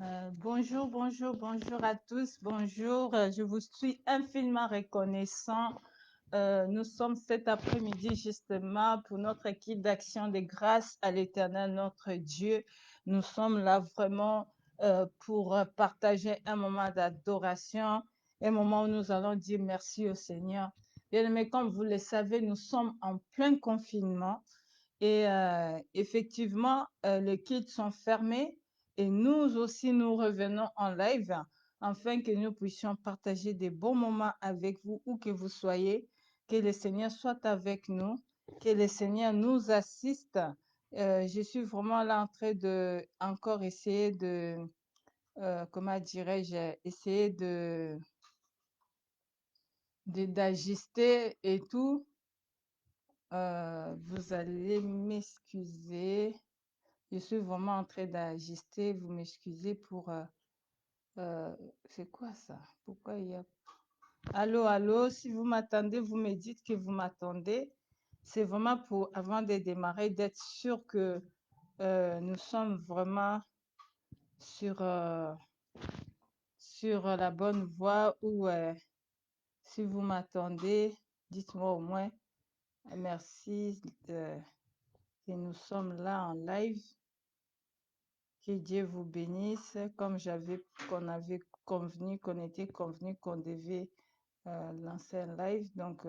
Bonjour à tous. Bonjour, je vous suis infiniment reconnaissant. Nous sommes cet après-midi justement pour notre équipe d'action des grâces à l'Éternel, notre Dieu. Nous sommes là vraiment pour partager un moment d'adoration, un moment où nous allons dire merci au Seigneur. Bien-aimés, comme vous le savez, nous sommes en plein confinement. Et effectivement, les kits sont fermés et nous aussi, nous revenons en live afin que nous puissions partager des bons moments avec vous, où que vous soyez. Que le Seigneur soit avec nous, que le Seigneur nous assiste. Je suis vraiment là en train de encore essayer de, comment dirais-je, essayer d'ajuster et tout. Vous allez m'excuser. Je suis vraiment en train d'ajuster. Vous m'excusez pour... c'est quoi ça? Pourquoi il y a... Allô, allô, si vous m'attendez, vous me dites que vous m'attendez. C'est vraiment pour, avant de démarrer, d'être sûr que nous sommes vraiment sur, sur la bonne voie ou si vous m'attendez, dites-moi au moins. Merci que nous sommes là en live. Que Dieu vous bénisse, comme qu'on avait convenu, qu'on était convenu qu'on devait lancer un live. Donc,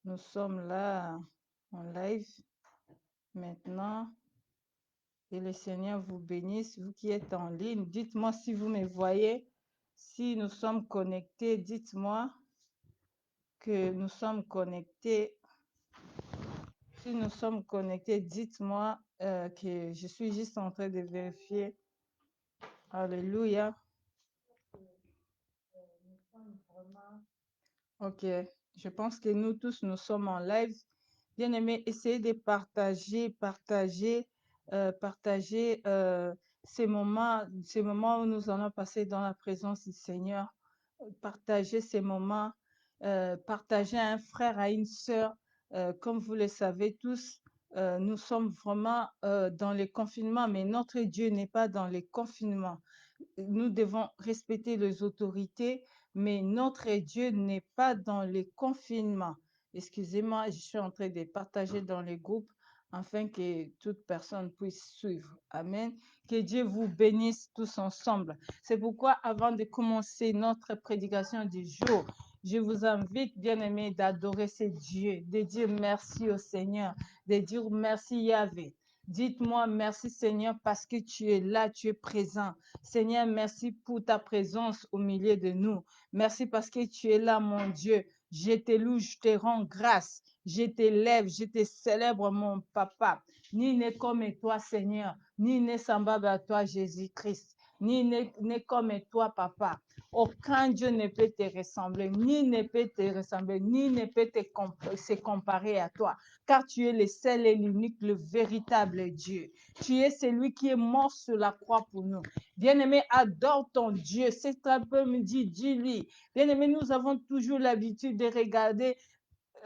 nous sommes là en live maintenant. Et le Seigneur vous bénisse, vous qui êtes en ligne. Dites-moi si vous me voyez, si nous sommes connectés. Dites-moi que nous sommes connectés. Si nous sommes connectés, dites-moi que je suis juste en train de vérifier. Alléluia. Ok, je pense que nous tous, nous sommes en live. Bien aimé, essayez de partager ces moments où nous allons passer dans la présence du Seigneur. Partagez ces moments, partagez à un frère, à une sœur. Comme vous le savez tous, nous sommes vraiment dans les confinements, mais notre Dieu n'est pas dans les confinements. Nous devons respecter les autorités, mais notre Dieu n'est pas dans les confinements. Excusez-moi, je suis en train de partager dans les groupes afin que toute personne puisse suivre. Amen. Que Dieu vous bénisse tous ensemble. C'est pourquoi, avant de commencer notre prédication du jour, je vous invite, bien-aimés, d'adorer ce Dieu, de dire merci au Seigneur, de dire merci Yahvé. Dites-moi merci Seigneur parce que tu es là, tu es présent. Seigneur, merci pour ta présence au milieu de nous. Merci parce que tu es là, mon Dieu. Je te loue, je te rends grâce. Je t'élève, je te célèbre, mon papa. Ni n'est comme toi, Seigneur, ni n'est semblable à toi, Jésus-Christ. Ni n'est comme toi, papa. Aucun Dieu ne peut te ressembler, ni ne peut te ressembler, ni ne peut se comparer à toi, car tu es le seul et l'unique, le véritable Dieu. Tu es celui qui est mort sur la croix pour nous. Bien-aimé, adore ton Dieu. Cet après-midi, dis-lui. Bien-aimé, nous avons toujours l'habitude de regarder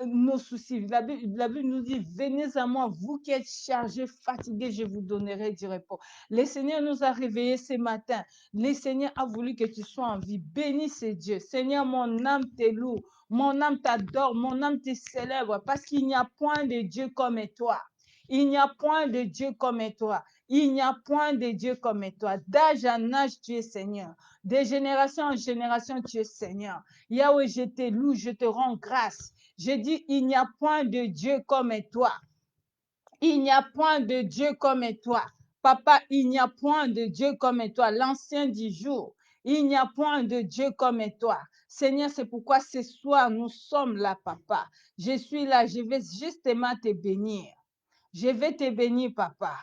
nos soucis. La Bible nous dit, venez à moi, vous qui êtes chargés, fatigués, je vous donnerai du repos. Le Seigneur nous a réveillés ce matin. Le Seigneur a voulu que tu sois en vie. Bénis ce Dieu. Seigneur, mon âme te loue, mon âme t'adore, mon âme te célèbre, parce qu'il n'y a point de Dieu comme toi. Il n'y a point de Dieu comme toi. Il n'y a point de Dieu comme toi. D'âge en âge, tu es Seigneur. De génération en génération, tu es Seigneur. Yahweh, je te loue, je te rends grâce. Je dis, il n'y a point de Dieu comme toi. Il n'y a point de Dieu comme toi. Papa, il n'y a point de Dieu comme toi. L'ancien du jour, il n'y a point de Dieu comme toi. Seigneur, c'est pourquoi ce soir, nous sommes là, papa. Je suis là, je vais justement te bénir. Je vais te bénir, papa.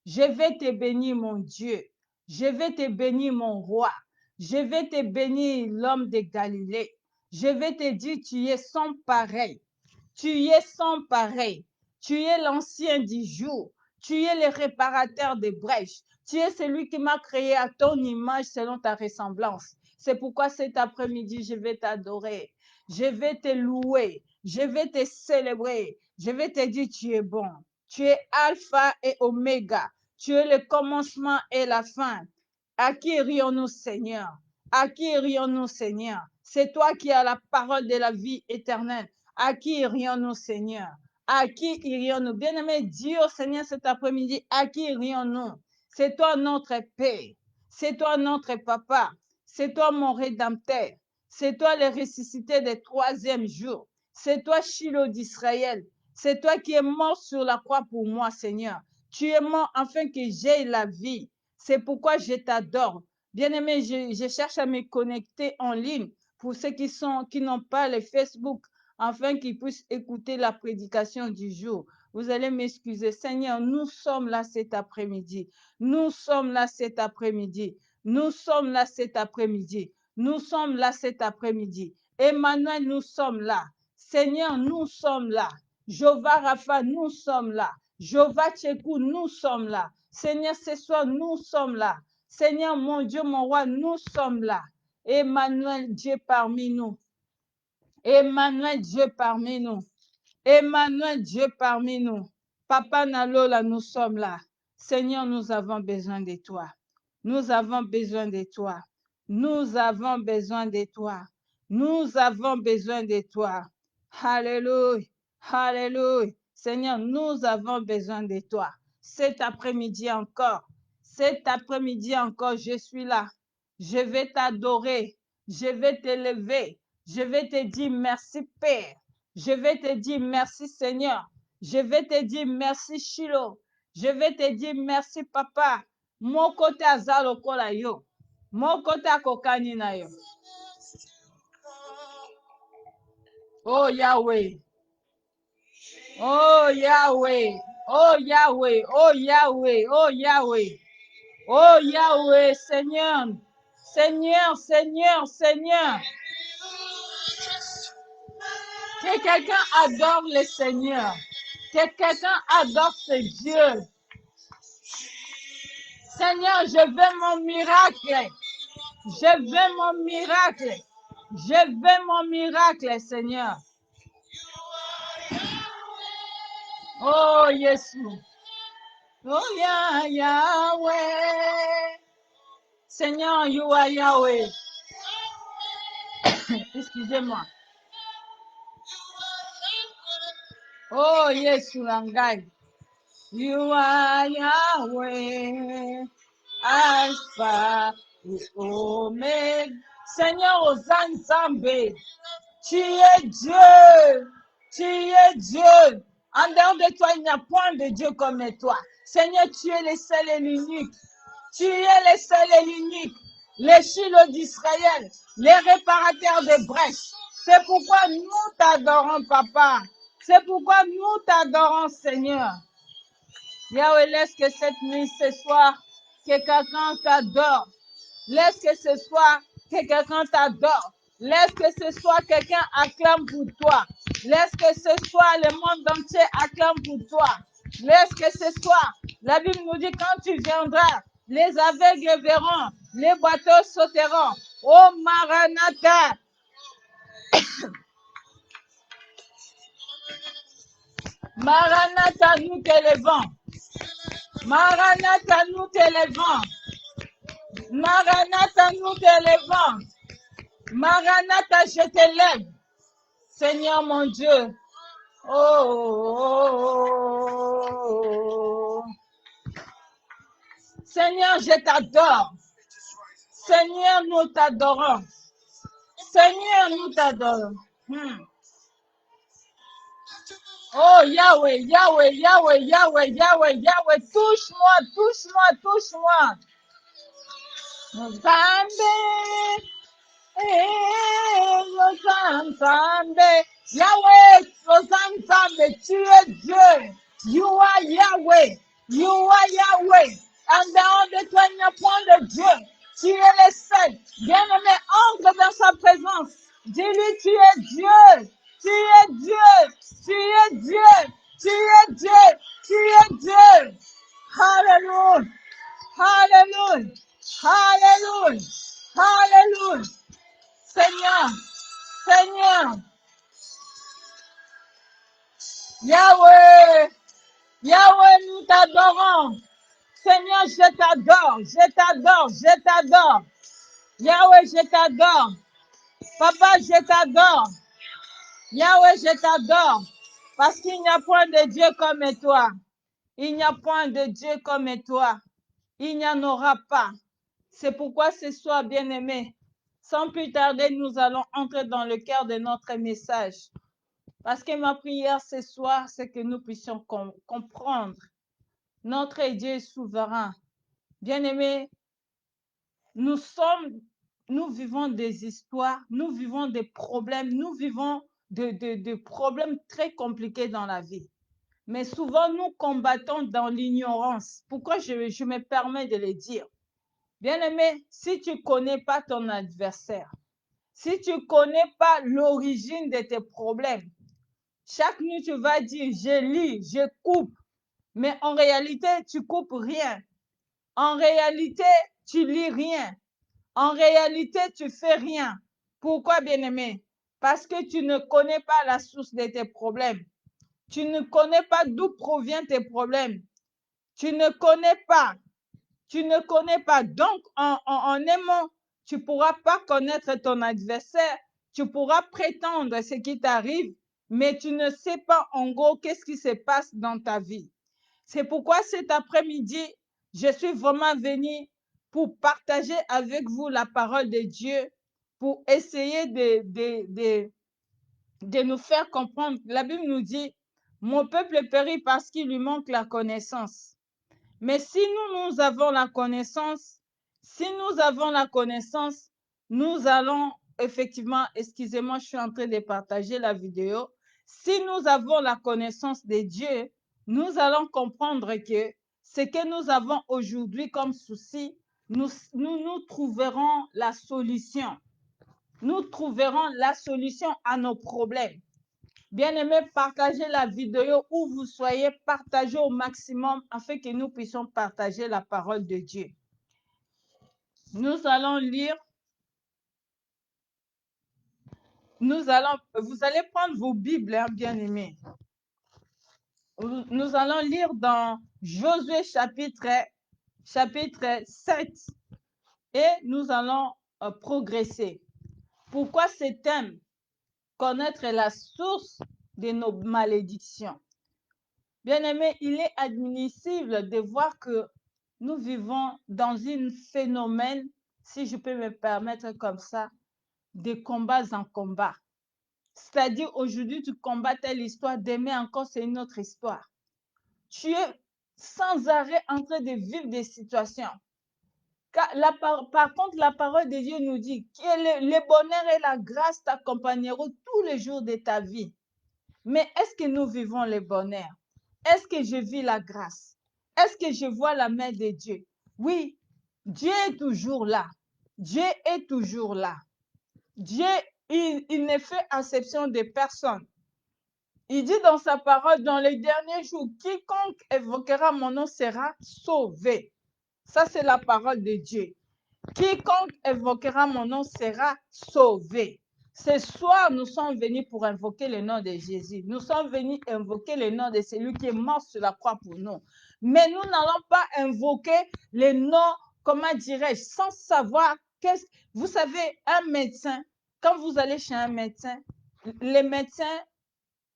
Je vais te bénir, mon Dieu. Je vais te bénir, mon roi. Je vais te bénir, l'homme de Galilée. Je vais te dire, tu es sans pareil. Tu es sans pareil. Tu es l'ancien du jour. Tu es le réparateur des brèches. Tu es celui qui m'a créé à ton image selon ta ressemblance. C'est pourquoi cet après-midi, je vais t'adorer. Je vais te louer. Je vais te célébrer. Je vais te dire, tu es bon. Tu es Alpha et Oméga. Tu es le commencement et la fin. À qui irions-nous, Seigneur? À qui irions-nous, Seigneur? C'est toi qui as la parole de la vie éternelle. À qui irions-nous, Seigneur? À qui irions-nous? Bien-aimé, Dieu, Seigneur, cet après-midi, à qui irions-nous? C'est toi notre Père. C'est toi notre Papa. C'est toi mon Rédempteur. C'est toi le ressuscité des troisième jour. C'est toi, Shiloh d'Israël. C'est toi qui es mort sur la croix pour moi, Seigneur. Tu es mort afin que j'aie la vie. C'est pourquoi je t'adore. Bien-aimé, je cherche à me connecter en ligne pour ceux qui n'ont pas le Facebook, afin qu'ils puissent écouter la prédication du jour. Vous allez m'excuser. Seigneur, nous sommes là cet après-midi. Nous sommes là cet après-midi. Nous sommes là cet après-midi. Nous sommes là cet après-midi. Emmanuel, nous sommes là. Seigneur, nous sommes là. Jéhovah Rapha, nous sommes là. Jéhovah Tchékou, nous sommes là. Seigneur, ce soir, nous sommes là. Seigneur, mon Dieu, mon roi, nous sommes là. Emmanuel, Dieu parmi nous. Emmanuel, Dieu parmi nous. Emmanuel, Dieu parmi nous. Papa Nalola, nous sommes là. Seigneur, nous avons besoin de toi. Nous avons besoin de toi. Nous avons besoin de toi. Nous avons besoin de toi. Alléluia. Alléluia. Seigneur, nous avons besoin de toi. Cet après-midi encore. Cet après-midi encore, je suis là. Je vais t'adorer. Je vais t'élever. Je vais te dire merci, Père. Je vais te dire merci, Seigneur. Je vais te dire merci, Shiloh. Je vais te dire merci, Papa. Mon côté azalo kola yo. Mon côté akokani na yo. Oh Yahweh. Oh Yahweh. Oh Yahweh. Oh Yahweh. Oh Yahweh. Oh Yahweh, Seigneur. Seigneur, Seigneur, Seigneur. Que quelqu'un adore le Seigneur. Que quelqu'un adore ce Dieu. Seigneur, je veux mon miracle. Je veux mon miracle. Je veux mon miracle, Seigneur. Oh, Jésus. Oh, Yahweh. Seigneur, you are Yahweh. Excusez-moi. Oh, Jésus, Langai. You are Yahweh. Alpha et Omega. Seigneur, Hosanna Zambé. Tu es Dieu. Tu es Dieu. En dehors de toi, il n'y a point de Dieu comme toi. Seigneur, tu es le seul et l'unique. Tu es le seul et l'unique. Le Shiloh d'Israël. Les réparateurs des brèches. C'est pourquoi nous t'adorons, Papa. C'est pourquoi nous t'adorons, Seigneur. Yahweh, laisse que cette nuit, ce soir, que quelqu'un t'adore. Laisse que ce soir, que quelqu'un t'adore. Laisse que ce soir, quelqu'un acclame pour toi. Laisse que ce soir, le monde entier acclame pour toi. Laisse que ce soir, la Bible nous dit, quand tu viendras, les aveugles verront, les bateaux sauteront. Oh Maranatha! Maranatha, nous t'élevons. Maranatha, nous t'élevons. Maranatha, nous t'élevons. Maranatha, je t'élève. Seigneur mon Dieu. Oh. Seigneur, je t'adore. Seigneur, nous t'adorons. Seigneur, nous t'adorons. Oh Yahweh, Yahweh, Yahweh, Yahweh, Yahweh, Yahweh, touche-moi, touche-moi, touche-moi. Nzambe, Nzambe, Yahweh, Nzambe, tu es Dieu. You are Yahweh, you are Yahweh. En dehors de toi, il n'y a point de Dieu. Tu es le seul. Bien-aimé, entre dans sa présence. Dis-lui, tu es Dieu. Tu es Dieu. Tu es Dieu. Tu es Dieu. Tu es Dieu. Alléluia. Alléluia. Alléluia. Alléluia. Seigneur. Seigneur. Yahweh. Yahweh, nous t'adorons. Seigneur, je t'adore, je t'adore, je t'adore. Yahweh, je t'adore. Papa, je t'adore. Yahweh, je t'adore. Parce qu'il n'y a point de Dieu comme toi. Il n'y a point de Dieu comme toi. Il n'y en aura pas. C'est pourquoi ce soir, bien-aimés, sans plus tarder, nous allons entrer dans le cœur de notre message. Parce que ma prière ce soir, c'est que nous puissions comprendre. Notre Dieu est souverain. Bien-aimés, nous vivons des histoires, nous vivons des problèmes, nous vivons de problèmes très compliqués dans la vie. Mais souvent, nous combattons dans l'ignorance. Pourquoi je me permets de le dire? Bien-aimé, si tu ne connais pas ton adversaire, si tu ne connais pas l'origine de tes problèmes, chaque nuit tu vas dire, je lis, je coupe, mais en réalité, tu coupes rien. En réalité, tu lis rien. En réalité, tu fais rien. Pourquoi, bien-aimé? Parce que tu ne connais pas la source de tes problèmes. Tu ne connais pas d'où proviennent tes problèmes. Tu ne connais pas. Tu ne connais pas. Donc, en aimant, tu ne pourras pas connaître ton adversaire. Tu pourras prétendre ce qui t'arrive, mais tu ne sais pas en gros qu'est-ce qui se passe dans ta vie. C'est pourquoi cet après-midi, je suis vraiment venue pour partager avec vous la parole de Dieu, pour essayer de nous faire comprendre. La Bible nous dit, mon peuple périt parce qu'il lui manque la connaissance. Mais si nous avons la connaissance, nous allons effectivement, excusez-moi, je suis en train de partager la vidéo. Si nous avons la connaissance de Dieu, nous allons comprendre que ce que nous avons aujourd'hui comme souci, nous trouverons la solution. Nous trouverons la solution à nos problèmes. Bien-aimés, partagez la vidéo où vous soyez, partagez au maximum afin que nous puissions partager la parole de Dieu. Nous allons lire. Vous allez prendre vos Bibles, hein, bien-aimés. Nous allons lire dans Josué chapitre 7 et nous allons progresser. Pourquoi ce thème? Connaître la source de nos malédictions. Bien-aimés, il est admissible de voir que nous vivons dans un phénomène, si je peux me permettre comme ça, de combats en combat. C'est-à-dire, aujourd'hui, tu combats telle histoire, demain encore, c'est une autre histoire. Tu es sans arrêt en train de vivre des situations. Par contre, la parole de Dieu nous dit que le bonheur et la grâce t'accompagneront tous les jours de ta vie. Mais est-ce que nous vivons le bonheur? Est-ce que je vis la grâce? Est-ce que je vois la main de Dieu? Oui, Dieu est toujours là. Dieu est toujours là. Dieu, il ne fait exception de personne. Il dit dans sa parole, dans les derniers jours, quiconque évoquera mon nom sera sauvé. Ça, c'est la parole de Dieu. Quiconque évoquera mon nom sera sauvé. Ce soir, nous sommes venus pour invoquer le nom de Jésus. Nous sommes venus invoquer le nom de celui qui est mort sur la croix pour nous. Mais nous n'allons pas invoquer le nom, comment dirais-je, sans savoir qu'est-ce. Vous savez, un médecin, quand vous allez chez un médecin, les médecins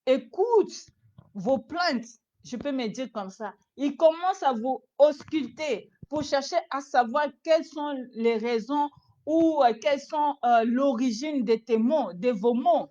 écoutent vos plaintes, je peux me dire comme ça. Ils commencent à vous ausculter pour chercher à savoir quelles sont les raisons ou quelles sont l'origine de vos maux.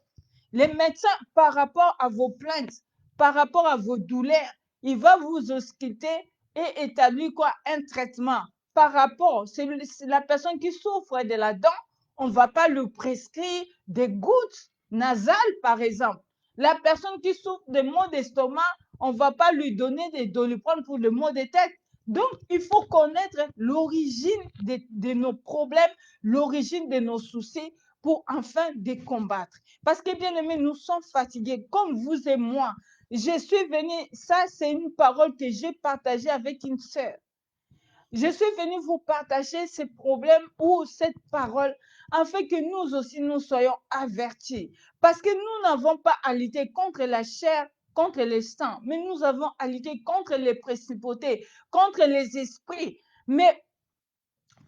Les médecins, par rapport à vos plaintes, par rapport à vos douleurs, ils vont vous ausculter et établir quoi? Un traitement. Par rapport, c'est la personne qui souffre de la dent, on ne va pas lui prescrire des gouttes nasales, par exemple. La personne qui souffre de maux d'estomac, on ne va pas lui donner des doliprane pour le maux de tête. Donc, il faut connaître l'origine de nos problèmes, l'origine de nos soucis pour enfin les combattre. Parce que, bien aimés, nous sommes fatigués, comme vous et moi. Je suis venue, ça c'est une parole que j'ai partagée avec une sœur. Je suis venue vous partager ces problèmes ou cette parole afin que nous aussi nous soyons avertis. Parce que nous n'avons pas à lutter contre la chair contre les sangs, mais nous avons à lutter contre les principautés, contre les esprits. Mais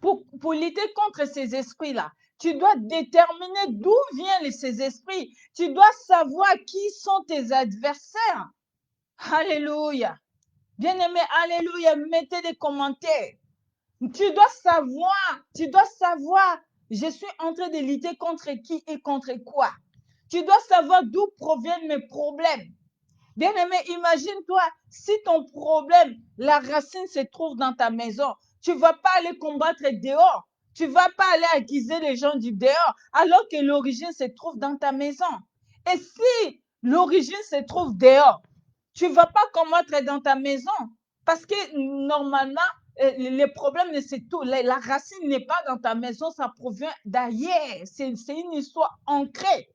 pour lutter contre ces esprits-là, tu dois déterminer d'où viennent ces esprits. Tu dois savoir qui sont tes adversaires. Alléluia. Bien-aimé, alléluia, mettez des commentaires. Tu dois savoir, je suis en train de lutter contre qui et contre quoi. Tu dois savoir d'où proviennent mes problèmes. Bien-aimé, imagine-toi, si ton problème, la racine se trouve dans ta maison, tu ne vas pas aller combattre dehors. Tu ne vas pas aller accuser les gens du dehors, alors que l'origine se trouve dans ta maison. Et si l'origine se trouve dehors, tu ne vas pas combattre dans ta maison. Parce que normalement, les problèmes, la racine n'est pas dans ta maison, ça provient d'ailleurs. C'est une histoire ancrée.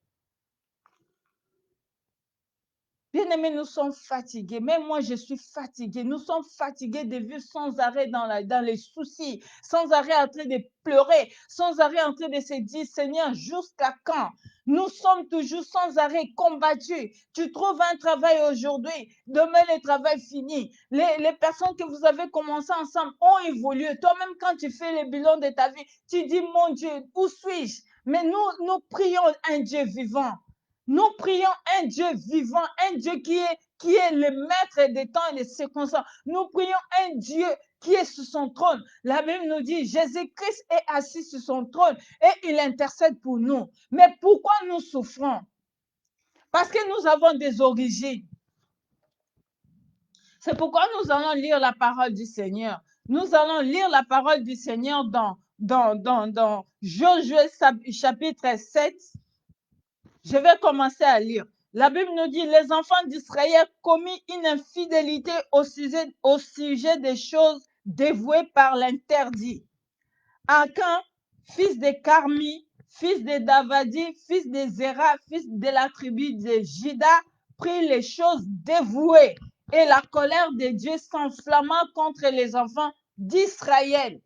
Bien-aimés, nous sommes fatigués. Même moi, je suis fatiguée. Nous sommes fatigués de vivre sans arrêt dans les soucis, sans arrêt en train de pleurer, sans arrêt en train de se dire, Seigneur, jusqu'à quand? Nous sommes toujours sans arrêt combattus. Tu trouves un travail aujourd'hui, demain le travail finit. Les personnes que vous avez commencé ensemble ont évolué. Toi-même, quand tu fais le bilan de ta vie, tu dis, mon Dieu, où suis-je? Mais nous prions un Dieu vivant. Nous prions un Dieu vivant, un Dieu qui est le maître des temps et des circonstances. Nous prions un Dieu qui est sur son trône. La Bible nous dit, Jésus-Christ est assis sur son trône et il intercède pour nous. Mais pourquoi nous souffrons? Parce que nous avons des origines. C'est pourquoi nous allons lire la parole du Seigneur. Nous allons lire la parole du Seigneur dans Josué chapitre 7. Je vais commencer à lire. La Bible nous dit, les enfants d'Israël commis une infidélité au sujet des choses dévouées par l'interdit. Akan, fils de Carmi, fils de Davadi, fils de Zéra, fils de la tribu de Juda, prit les choses dévouées et la colère de Dieu s'enflamma contre les enfants d'Israël.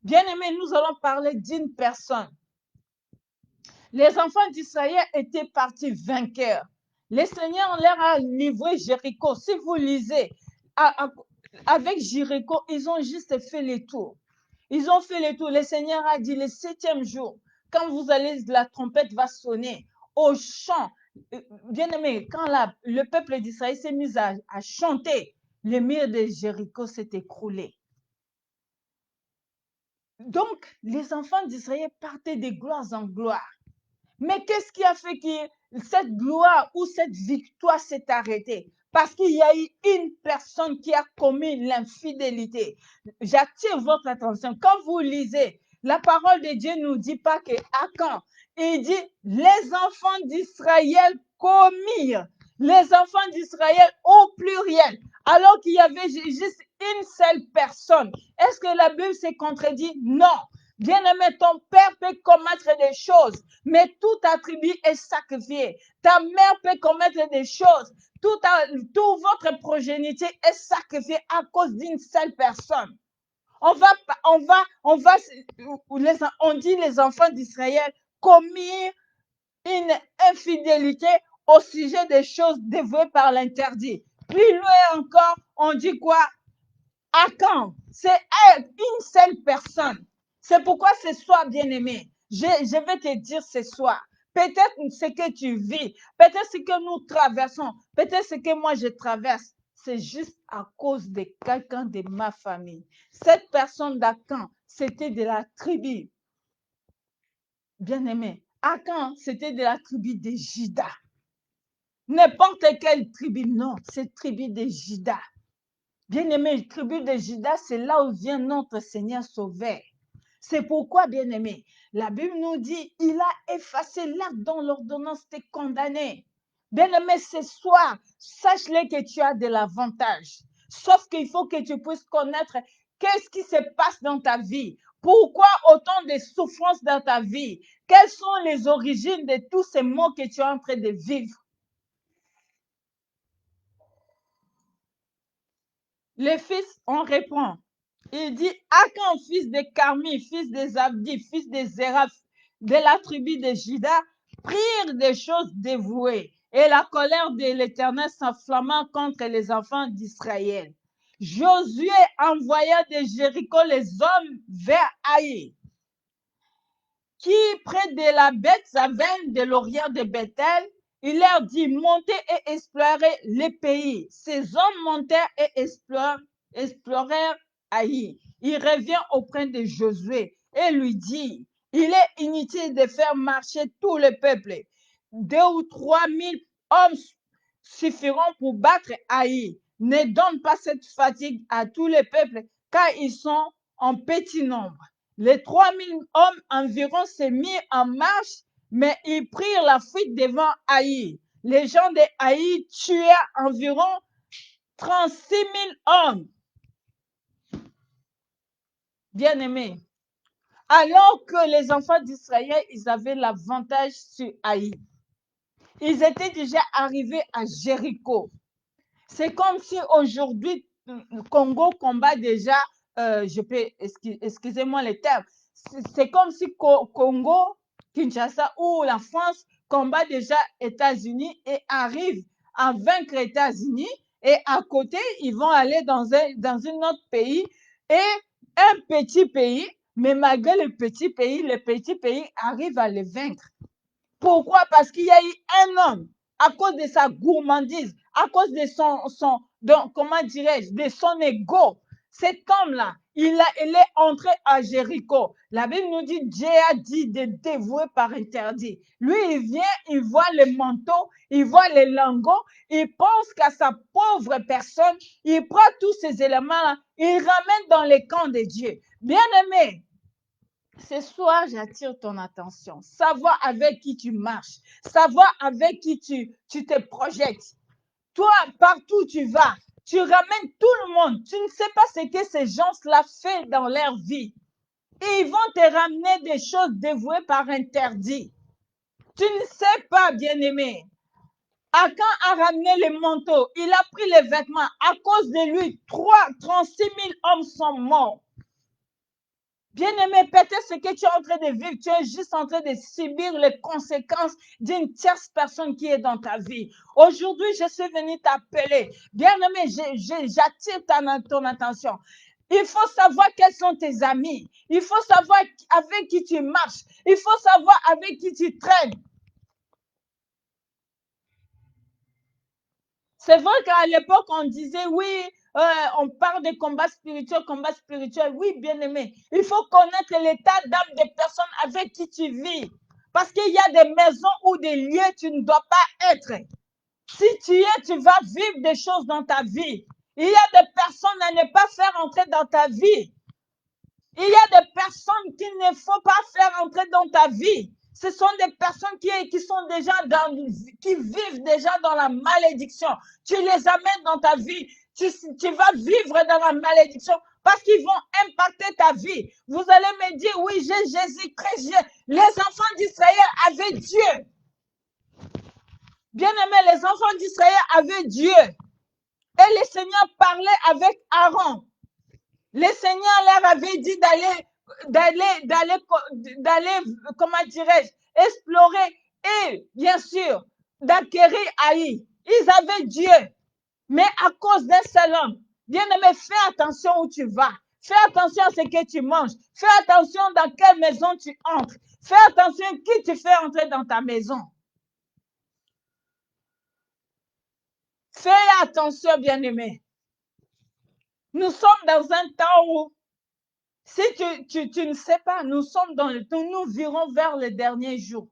Bien-aimés, nous allons parler d'une personne. Les enfants d'Israël étaient partis vainqueurs. Le Seigneur leur a livré Jéricho. Si vous lisez, avec Jéricho, ils ont juste fait le tour. Ils ont fait le tour. Le Seigneur a dit, le 7e jour, quand vous allez, la trompette va sonner au chant. Bien-aimé, quand le peuple d'Israël s'est mis à chanter, le mur de Jéricho s'est écroulé. Donc, les enfants d'Israël partaient de gloire en gloire. Mais qu'est-ce qui a fait que cette gloire ou cette victoire s'est arrêtée? Parce qu'il y a eu une personne qui a commis l'infidélité. J'attire votre attention. Quand vous lisez, la parole de Dieu ne nous dit pas que Akan, il dit les enfants d'Israël commirent. Les enfants d'Israël au pluriel. Alors qu'il y avait juste une seule personne. Est-ce que la Bible s'est contredit? Non. Bien-aimé, ton père peut commettre des choses, mais tout ta tribu est sacrifié. Ta mère peut commettre des choses, tout votre progéniture est sacrifié à cause d'une seule personne. On dit les enfants d'Israël commirent une infidélité au sujet des choses dévouées par l'interdit. Plus loin encore, on dit quoi? Akan, c'est une seule personne. C'est pourquoi ce soir, bien-aimé, je vais te dire ce soir, peut-être ce que tu vis, peut-être ce que nous traversons, peut-être ce que moi je traverse, c'est juste à cause de quelqu'un de ma famille. Cette personne d'Akan, c'était de la tribu. Bien-aimé, Akan, c'était de la tribu de Juda. N'importe quelle tribu, non, c'est tribu de Juda. Bien-aimé, tribu de Juda, c'est là où vient notre Seigneur Sauveur. C'est pourquoi, bien-aimé, la Bible nous dit, il a effacé l'acte dont l'ordonnance t'est condamnée. Bien-aimé, ce soir, sache-le que tu as de l'avantage. Sauf qu'il faut que tu puisses connaître qu'est-ce qui se passe dans ta vie. Pourquoi autant de souffrances dans ta vie? Quelles sont les origines de tous ces maux que tu es en train de vivre? Les fils, on répond. Il dit, Akan, fils de Carmi, fils de Zabdi, fils de Zéra, de la tribu de Juda, prirent des choses dévouées, et la colère de l'Éternel s'enflamma contre les enfants d'Israël. Josué envoya de Jéricho les hommes vers Haï, qui près de la Beth-Aven de l'Orient de Bethel. Il leur dit, montez et explorez les pays. Ces hommes montèrent et explorèrent Haï. Il revient auprès de Josué et lui dit, il est inutile de faire marcher tout le peuple. 2 ou 3 000 hommes suffiront pour battre Haï. Ne donne pas cette fatigue à tout le peuple, car ils sont en petit nombre. Les 3 000 hommes environ se mirent en marche, mais ils prirent la fuite devant Haï. Les gens de Haï tuèrent environ 36 000 hommes. Bien-aimés, alors que les enfants d'Israël, ils avaient l'avantage sur Haï. Ils étaient déjà arrivés à Jéricho. C'est comme si aujourd'hui, le Congo combat déjà, excusez-moi les termes, c'est comme si Congo, Kinshasa ou la France combat déjà États-Unis et arrive à vaincre États-Unis, et à côté, ils vont aller dans un autre pays, et un petit pays, mais malgré le petit pays arrive à les vaincre. Pourquoi? Parce qu'il y a eu un homme, à cause de sa gourmandise, à cause de de son ego. Cet homme-là, il est entré à Jéricho. La Bible nous dit, Dieu a dit de dévouer par interdit. Lui, il vient, il voit le manteau, il voit les lingots, il pense qu'à sa pauvre personne, il prend tous ces éléments-là, il ramène dans les camps de Dieu. Bien-aimé, ce soir, j'attire ton attention. Savoir avec qui tu marches, savoir avec qui tu te projettes. Toi, partout où tu vas, tu ramènes tout le monde. Tu ne sais pas ce que ces gens-là font dans leur vie. Et ils vont te ramener des choses dévouées par interdit. Tu ne sais pas, bien-aimé. Akan a ramené les manteaux, il a pris les vêtements. À cause de lui, 36 000 hommes sont morts. Bien-aimé, peut-être ce que tu es en train de vivre, tu es juste en train de subir les conséquences d'une tierce personne qui est dans ta vie. Aujourd'hui, je suis venue t'appeler. Bien-aimé, j'attire ton attention. Il faut savoir quels sont tes amis. Il faut savoir avec qui tu marches. Il faut savoir avec qui tu traînes. C'est vrai qu'à l'époque, on disait, oui, on parle de combat spirituel. Oui, bien aimé. Il faut connaître l'état d'âme des personnes avec qui tu vis. Parce qu'il y a des maisons ou des lieux tu ne dois pas être. Si tu y es, tu vas vivre des choses dans ta vie. Il y a des personnes à ne pas faire entrer dans ta vie. Il y a des personnes qu'il ne faut pas faire entrer dans ta vie. Ce sont des personnes qui sont déjà qui vivent déjà dans la malédiction. Tu les amènes dans ta vie. Tu vas vivre dans la malédiction parce qu'ils vont impacter ta vie. Vous allez me dire, oui, j'ai Jésus-Christ. Les enfants d'Israël avaient Dieu. Bien-aimés, les enfants d'Israël avaient Dieu. Et le Seigneur parlait avec Aaron. Le Seigneur leur avait dit d'aller, comment dirais-je, explorer et, bien sûr, d'acquérir Haï. Ils avaient Dieu, mais à cause d'un seul homme. Bien-aimé, fais attention où tu vas. Fais attention à ce que tu manges. Fais attention dans quelle maison tu entres. Fais attention à qui tu fais entrer dans ta maison. Fais attention, bien-aimé. Nous sommes dans un temps où, si tu ne sais pas, nous virons vers les derniers jours.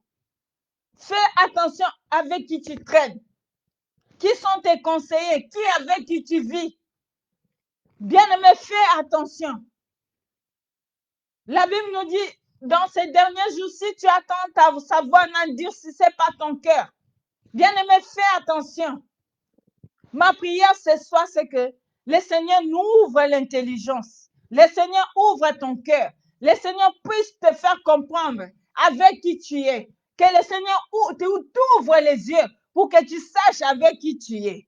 Fais attention avec qui tu traînes. Qui sont tes conseillers? Avec qui tu vis? Bien-aimé, fais attention. La Bible nous dit, dans ces derniers jours, si tu attends sa voix n'endure si ce n'est pas ton cœur. Bien-aimé, fais attention. Ma prière ce soir, c'est que le Seigneur nous ouvre l'intelligence. Le Seigneur ouvre ton cœur. Le Seigneur puisse te faire comprendre avec qui tu es. Que le Seigneur t'ouvre les yeux pour que tu saches avec qui tu es.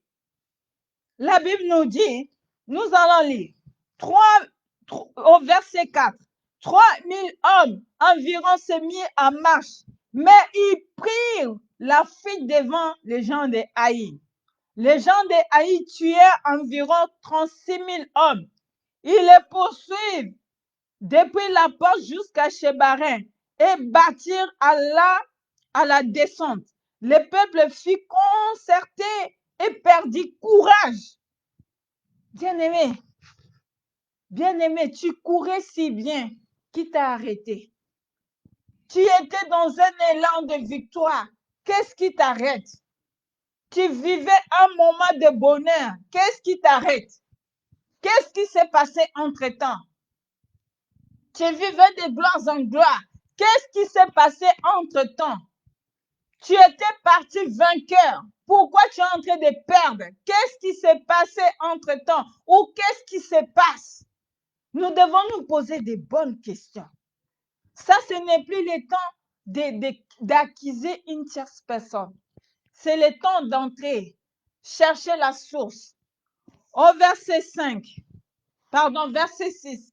La Bible nous dit, nous allons lire au verset 4. 3 000 hommes environ se mirent en marche Mais ils prirent la fuite devant les gens de Haï. Les gens de Haï tuèrent environ 36 000 hommes. Ils les poursuivent depuis la porte jusqu'à Shebarim et bâtirent à la descente. Le peuple fut concerté et perdit courage. Bien-aimé, bien-aimé, tu courais si bien. Qui t'a arrêté? Tu étais dans un élan de victoire. Qu'est-ce qui t'arrête? Tu vivais un moment de bonheur. Qu'est-ce qui t'arrête? Qu'est-ce qui s'est passé entre-temps? Tu vivais de gloire en gloire. Qu'est-ce qui s'est passé entre-temps? Tu étais parti vainqueur. Pourquoi tu es en train de perdre? Qu'est-ce qui s'est passé entre-temps? Ou qu'est-ce qui se passe? Nous devons nous poser des bonnes questions. Ça, ce n'est plus le temps d'acquiser une tierce personne. C'est le temps d'entrer, chercher la source. Au verset 6,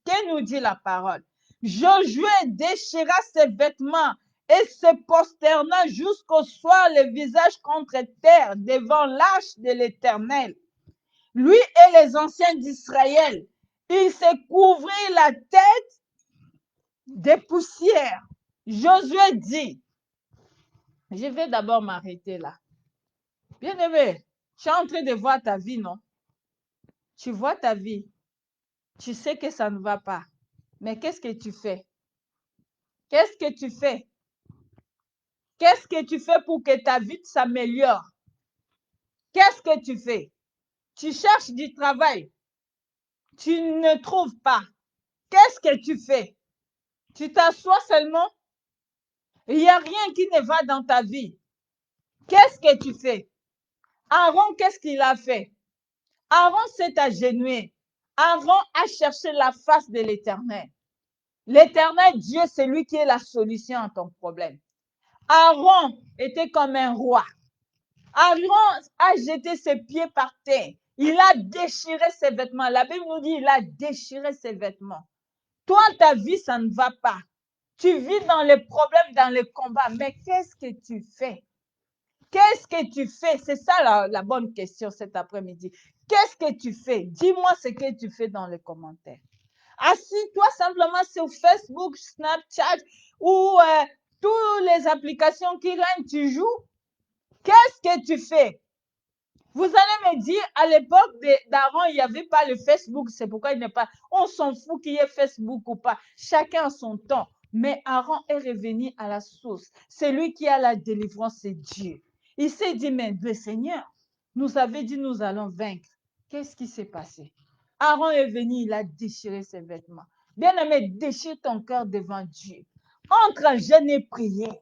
que nous dit la parole? Josué déchira ses vêtements et se prosterna jusqu'au soir, le visage contre terre, devant l'arche de l'Éternel. Lui et les anciens d'Israël, il se couvrit la tête de poussière. Josué dit, je vais d'abord m'arrêter là. Bien-aimé, tu es en train de voir ta vie, non? Tu vois ta vie. Tu sais que ça ne va pas. Mais qu'est-ce que tu fais? Qu'est-ce que tu fais? Qu'est-ce que tu fais pour que ta vie s'améliore? Qu'est-ce que tu fais? Tu cherches du travail. Tu ne trouves pas. Qu'est-ce que tu fais? Tu t'assois seulement? Il n'y a rien qui ne va dans ta vie. Qu'est-ce que tu fais? Aaron, qu'est-ce qu'il a fait? Aaron s'est agenouillé. Aaron a cherché la face de l'Éternel. L'Éternel Dieu, c'est lui qui est la solution à ton problème. Aaron était comme un roi. Aaron a jeté ses pieds par terre. Il a déchiré ses vêtements. La Bible nous dit, il a déchiré ses vêtements. Toi, ta vie, ça ne va pas. Tu vis dans les problèmes, dans les combats. Mais qu'est-ce que tu fais? Qu'est-ce que tu fais? C'est ça la bonne question cet après-midi. Qu'est-ce que tu fais? Dis-moi ce que tu fais dans les commentaires. Assis-toi simplement sur Facebook, Snapchat ou toutes les applications qui règnent, tu joues. Qu'est-ce que tu fais? Vous allez me dire, à l'époque d'Aaron, il n'y avait pas le Facebook, c'est pourquoi il n'est pas. On s'en fout qu'il y ait Facebook ou pas. Chacun a son temps. Mais Aaron est revenu à la source. C'est lui qui a la délivrance, c'est Dieu. Il s'est dit, mais le Seigneur nous avait dit, nous allons vaincre. Qu'est-ce qui s'est passé? Aaron est venu, il a déchiré ses vêtements. Bien-aimé, déchire ton cœur devant Dieu. Entre en jeûne et prière.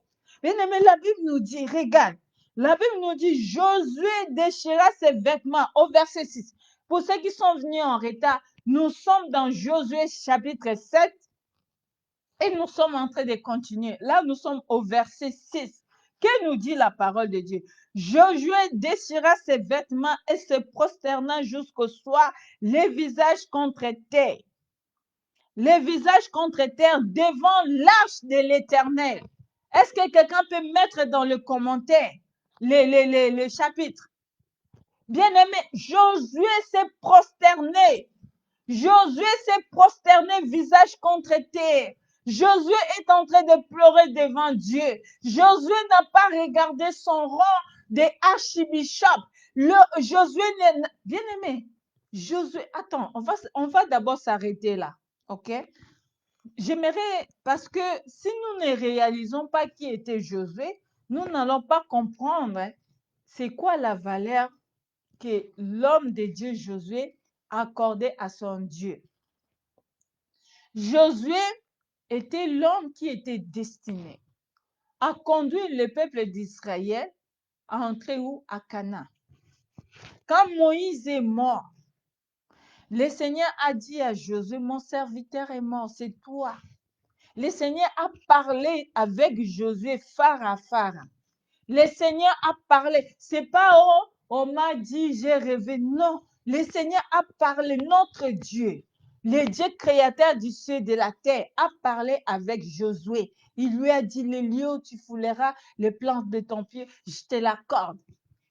Bien-aimé, la Bible nous dit, regarde, la Bible nous dit, Josué déchira ses vêtements au verset 6. Pour ceux qui sont venus en retard, nous sommes dans Josué chapitre 7 et nous sommes en train de continuer. Là, nous sommes au verset 6. Que nous dit la parole de Dieu? Josué déchira ses vêtements et se prosterna jusqu'au soir, les visages contre terre. Les visages contre terre devant l'arche de l'Éternel. Est-ce que quelqu'un peut mettre dans le commentaire les chapitres? Bien-aimé, Josué s'est prosterné. Josué s'est prosterné visage contre terre. Josué est en train de pleurer devant Dieu. Josué n'a pas regardé son rang d'archibishop. Josué n'est... Bien-aimé, Josué... Attends, on va d'abord s'arrêter là, ok? J'aimerais, parce que si nous ne réalisons pas qui était Josué, nous n'allons pas comprendre c'est quoi la valeur que l'homme de Dieu Josué a accordée à son Dieu. Josué était l'homme qui était destiné à conduire le peuple d'Israël à entrer où? À Canaan. Quand Moïse est mort, le Seigneur a dit à Josué, mon serviteur est mort, c'est toi. Le Seigneur a parlé avec Josué phare à phare. Le Seigneur a parlé. C'est pas on m'a dit, j'ai rêvé. Non, le Seigneur a parlé, notre Dieu. le Dieu créateur du ciel et de la terre, a parlé avec Josué. Il lui a dit, les lieux où tu fouleras les plantes de ton pied, je te l'accorde.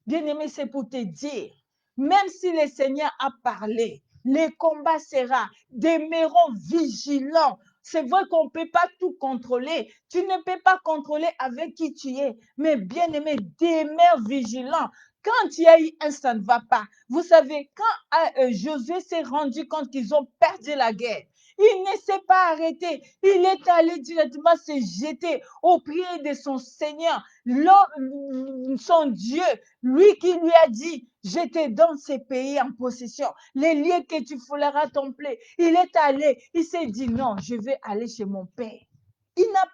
Bien-aimé, c'est pour te dire, même si le Seigneur a parlé, les combats sera, demeurons vigilants. C'est vrai qu'on ne peut pas tout contrôler. Tu ne peux pas contrôler avec qui tu es. Mais bien-aimé, demeure vigilant. Quand il y a eu un ça ne va pas, vous savez, quand Josué s'est rendu compte qu'ils ont perdu la guerre, il ne s'est pas arrêté. Il est allé directement se jeter au pied de son Seigneur, son Dieu, lui qui lui a dit, je te donne ces pays en possession, les lieux que tu fouleras ton blé. Il est allé, il s'est dit, non, je vais aller chez mon Père. Il n'a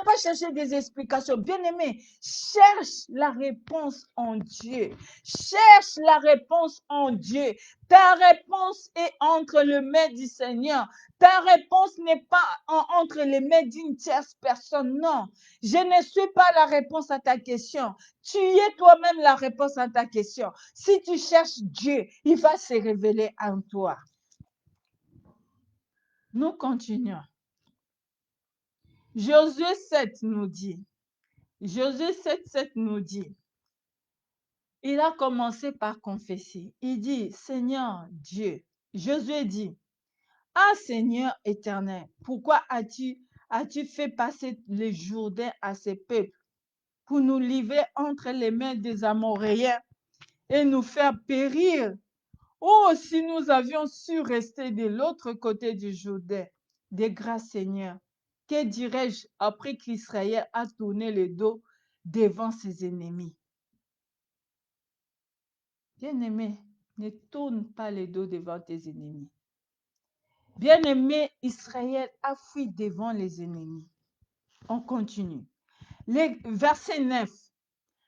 pas cherché des explications. Bien-aimé, cherche la réponse en Dieu. Cherche la réponse en Dieu. Ta réponse est entre les mains du Seigneur. Ta réponse n'est pas entre les mains d'une tierce personne. Non, je ne suis pas la réponse à ta question. Tu es toi-même la réponse à ta question. Si tu cherches Dieu, il va se révéler en toi. Nous continuons. Josué 7 nous dit, Josué 7 nous dit, il a commencé par confesser. Il dit, Seigneur Dieu, Josué dit, ah Seigneur éternel, pourquoi as-tu fait passer le Jourdain à ce peuple pour nous livrer entre les mains des Amoréens et nous faire périr? Oh, si nous avions su rester de l'autre côté du Jourdain, de grâce Seigneur, que dirais-je après qu'Israël a tourné le dos devant ses ennemis? Bien-aimé, ne tourne pas le dos devant tes ennemis. Bien-aimé, Israël a fui devant les ennemis. On continue. Verset 9.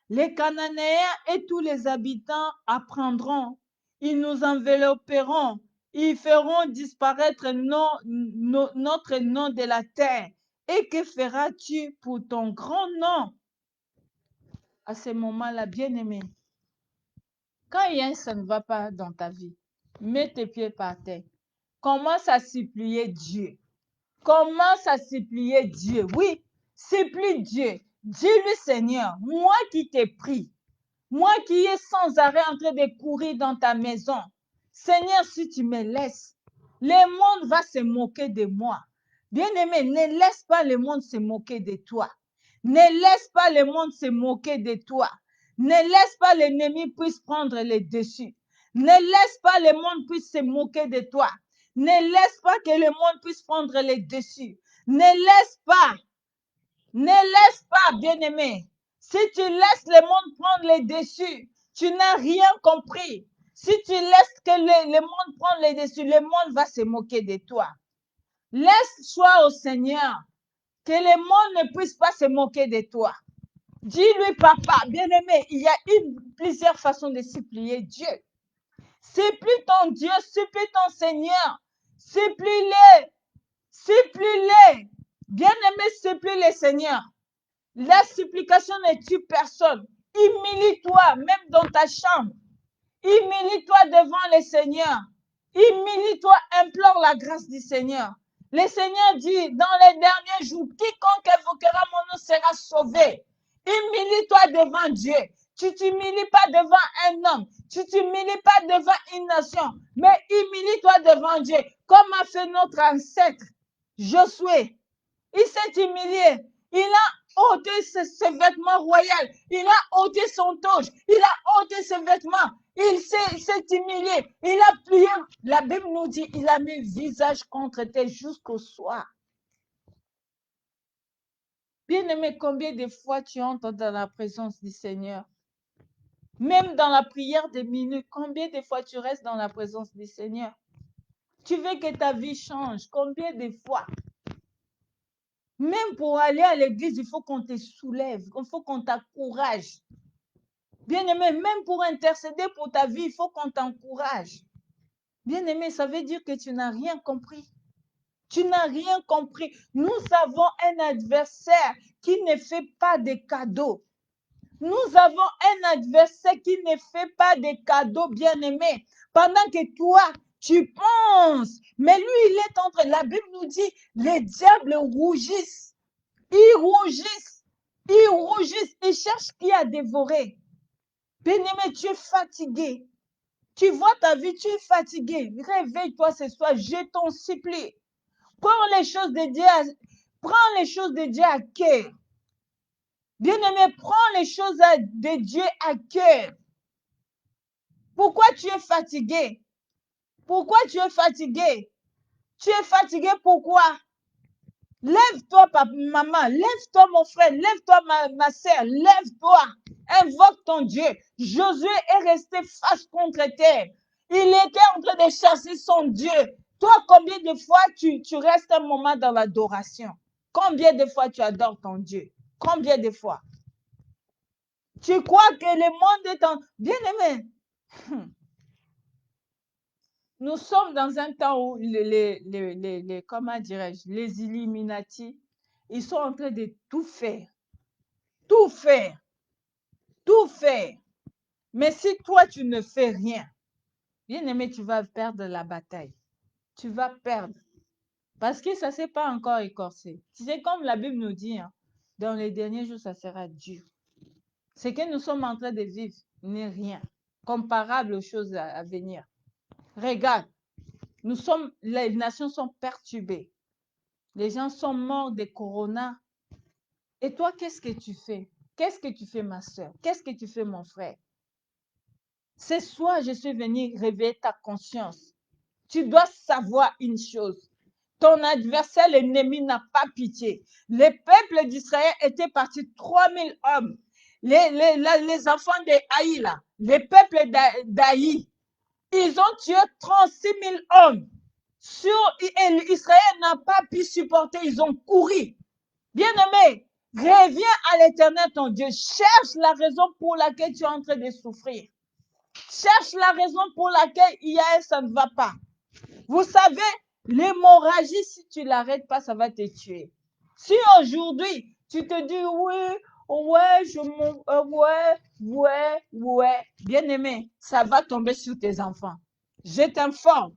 Les Cananéens et tous les habitants apprendront, ils nous envelopperont, ils feront disparaître notre nom de la terre. Et que feras-tu pour ton grand nom? À ce moment-là, bien-aimé, quand il y a un ça ne va pas dans ta vie, mets tes pieds par terre. Commence à supplier Dieu. Commence à supplier Dieu. Oui, supplie Dieu. Dis-lui, Seigneur, moi qui t'ai pris, moi qui est sans arrêt en train de courir dans ta maison, Seigneur, si tu me laisses, le monde va se moquer de moi. Bien-aimé, ne laisse pas le monde se moquer de toi. Ne laisse pas le monde se moquer de toi. Ne laisse pas l'ennemi puisse prendre le dessus. Ne laisse pas le monde puisse se moquer de toi. Ne laisse pas que le monde puisse prendre le dessus. Ne laisse pas, bien-aimé. Si tu laisses le monde prendre les dessus, tu n'as rien compris. Si tu laisses que le monde prenne les dessus, le monde va se moquer de toi. Laisse choix au Seigneur, que le monde ne puisse pas se moquer de toi. Dis-lui, papa, bien-aimé, il y a plusieurs façons de supplier Dieu. Supplie ton Dieu, supplie ton Seigneur, supplie-le, supplie-le. Bien-aimé, supplie le Seigneur. La supplication ne tue personne. Humilie-toi, même dans ta chambre. Humilie-toi devant le Seigneur. Humilie-toi, implore la grâce du Seigneur. Le Seigneur dit, dans les derniers jours, quiconque invoquera mon nom sera sauvé. Humilie-toi devant Dieu. Tu ne t'humilies pas devant un homme. Tu ne t'humilies pas devant une nation. Mais humilie-toi devant Dieu, comme a fait notre ancêtre Josué. Il s'est humilié. Il a ôté ses vêtements royaux. Il a ôté son toge. Il a ôté ses vêtements. Il s'est humilié. Il a plié. La Bible nous dit, il a mis visage contre terre jusqu'au soir. Bien-aimé, combien de fois tu entres dans la présence du Seigneur? Même dans la prière des minutes, combien de fois tu restes dans la présence du Seigneur? Tu veux que ta vie change? Combien de fois? Même pour aller à l'église, il faut qu'on te soulève, il faut qu'on t'encourage. Bien-aimé, même pour intercéder pour ta vie, il faut qu'on t'encourage. Bien-aimé, ça veut dire que tu n'as rien compris. Tu n'as rien compris. Nous avons un adversaire qui ne fait pas de cadeaux. Nous avons un adversaire qui ne fait pas de cadeaux, bien-aimé. Pendant que toi, Tu penses. Mais lui, il est entre. La Bible nous dit, les diables rougissent. Ils rougissent. Ils rougissent. Ils cherchent qui a dévoré. Bien-aimé, tu es fatigué. Tu vois ta vie, tu es fatigué. Réveille-toi ce soir, je t'en supplie. Prends les choses de Dieu à cœur. Bien-aimé, prends les choses de Dieu à cœur. Pourquoi tu es fatigué? Pourquoi tu es fatigué? Tu es fatigué pourquoi? Lève-toi, papa, maman, lève-toi, mon frère, lève-toi, ma soeur, lève-toi. Invoque ton Dieu. Josué est resté face contre terre. Il était en train de chasser son Dieu. Toi, combien de fois tu restes un moment dans l'adoration? Combien de fois tu adores ton Dieu? Combien de fois? Tu crois que le monde est en... Bien-aimé, nous sommes dans un temps où comment dirais-je, les Illuminati, ils sont en train de tout faire. Tout faire. Tout faire. Mais si toi, tu ne fais rien, bien-aimé, tu vas perdre la bataille. Tu vas perdre. Parce que ça ne s'est pas encore écorcé. C'est comme la Bible nous dit, hein, dans les derniers jours, ça sera dur. Ce que nous sommes en train de vivre n'est rien comparable aux choses à venir. Regarde, les nations sont perturbées. Les gens sont morts de corona. Et toi, qu'est-ce que tu fais? Qu'est-ce que tu fais, ma soeur? Qu'est-ce que tu fais, mon frère? Ce soir, je suis venue réveiller ta conscience. Tu dois savoir une chose. Ton adversaire, l'ennemi, n'a pas pitié. Les peuples d'Israël étaient partis, 3000 hommes. Les enfants d'Aï, là, les peuples d'Aï, ils ont tué 36 000 hommes. Israël n'a pas pu supporter, ils ont couru. Bien-aimé, reviens à l'Éternel, ton Dieu. Cherche la raison pour laquelle tu es en train de souffrir. Cherche la raison pour laquelle ça ne va pas. Vous savez, l'hémorragie, si tu ne l'arrêtes pas, ça va te tuer. Si aujourd'hui, tu te dis, ouais, bien aimé, ça va tomber sur tes enfants. Je t'informe.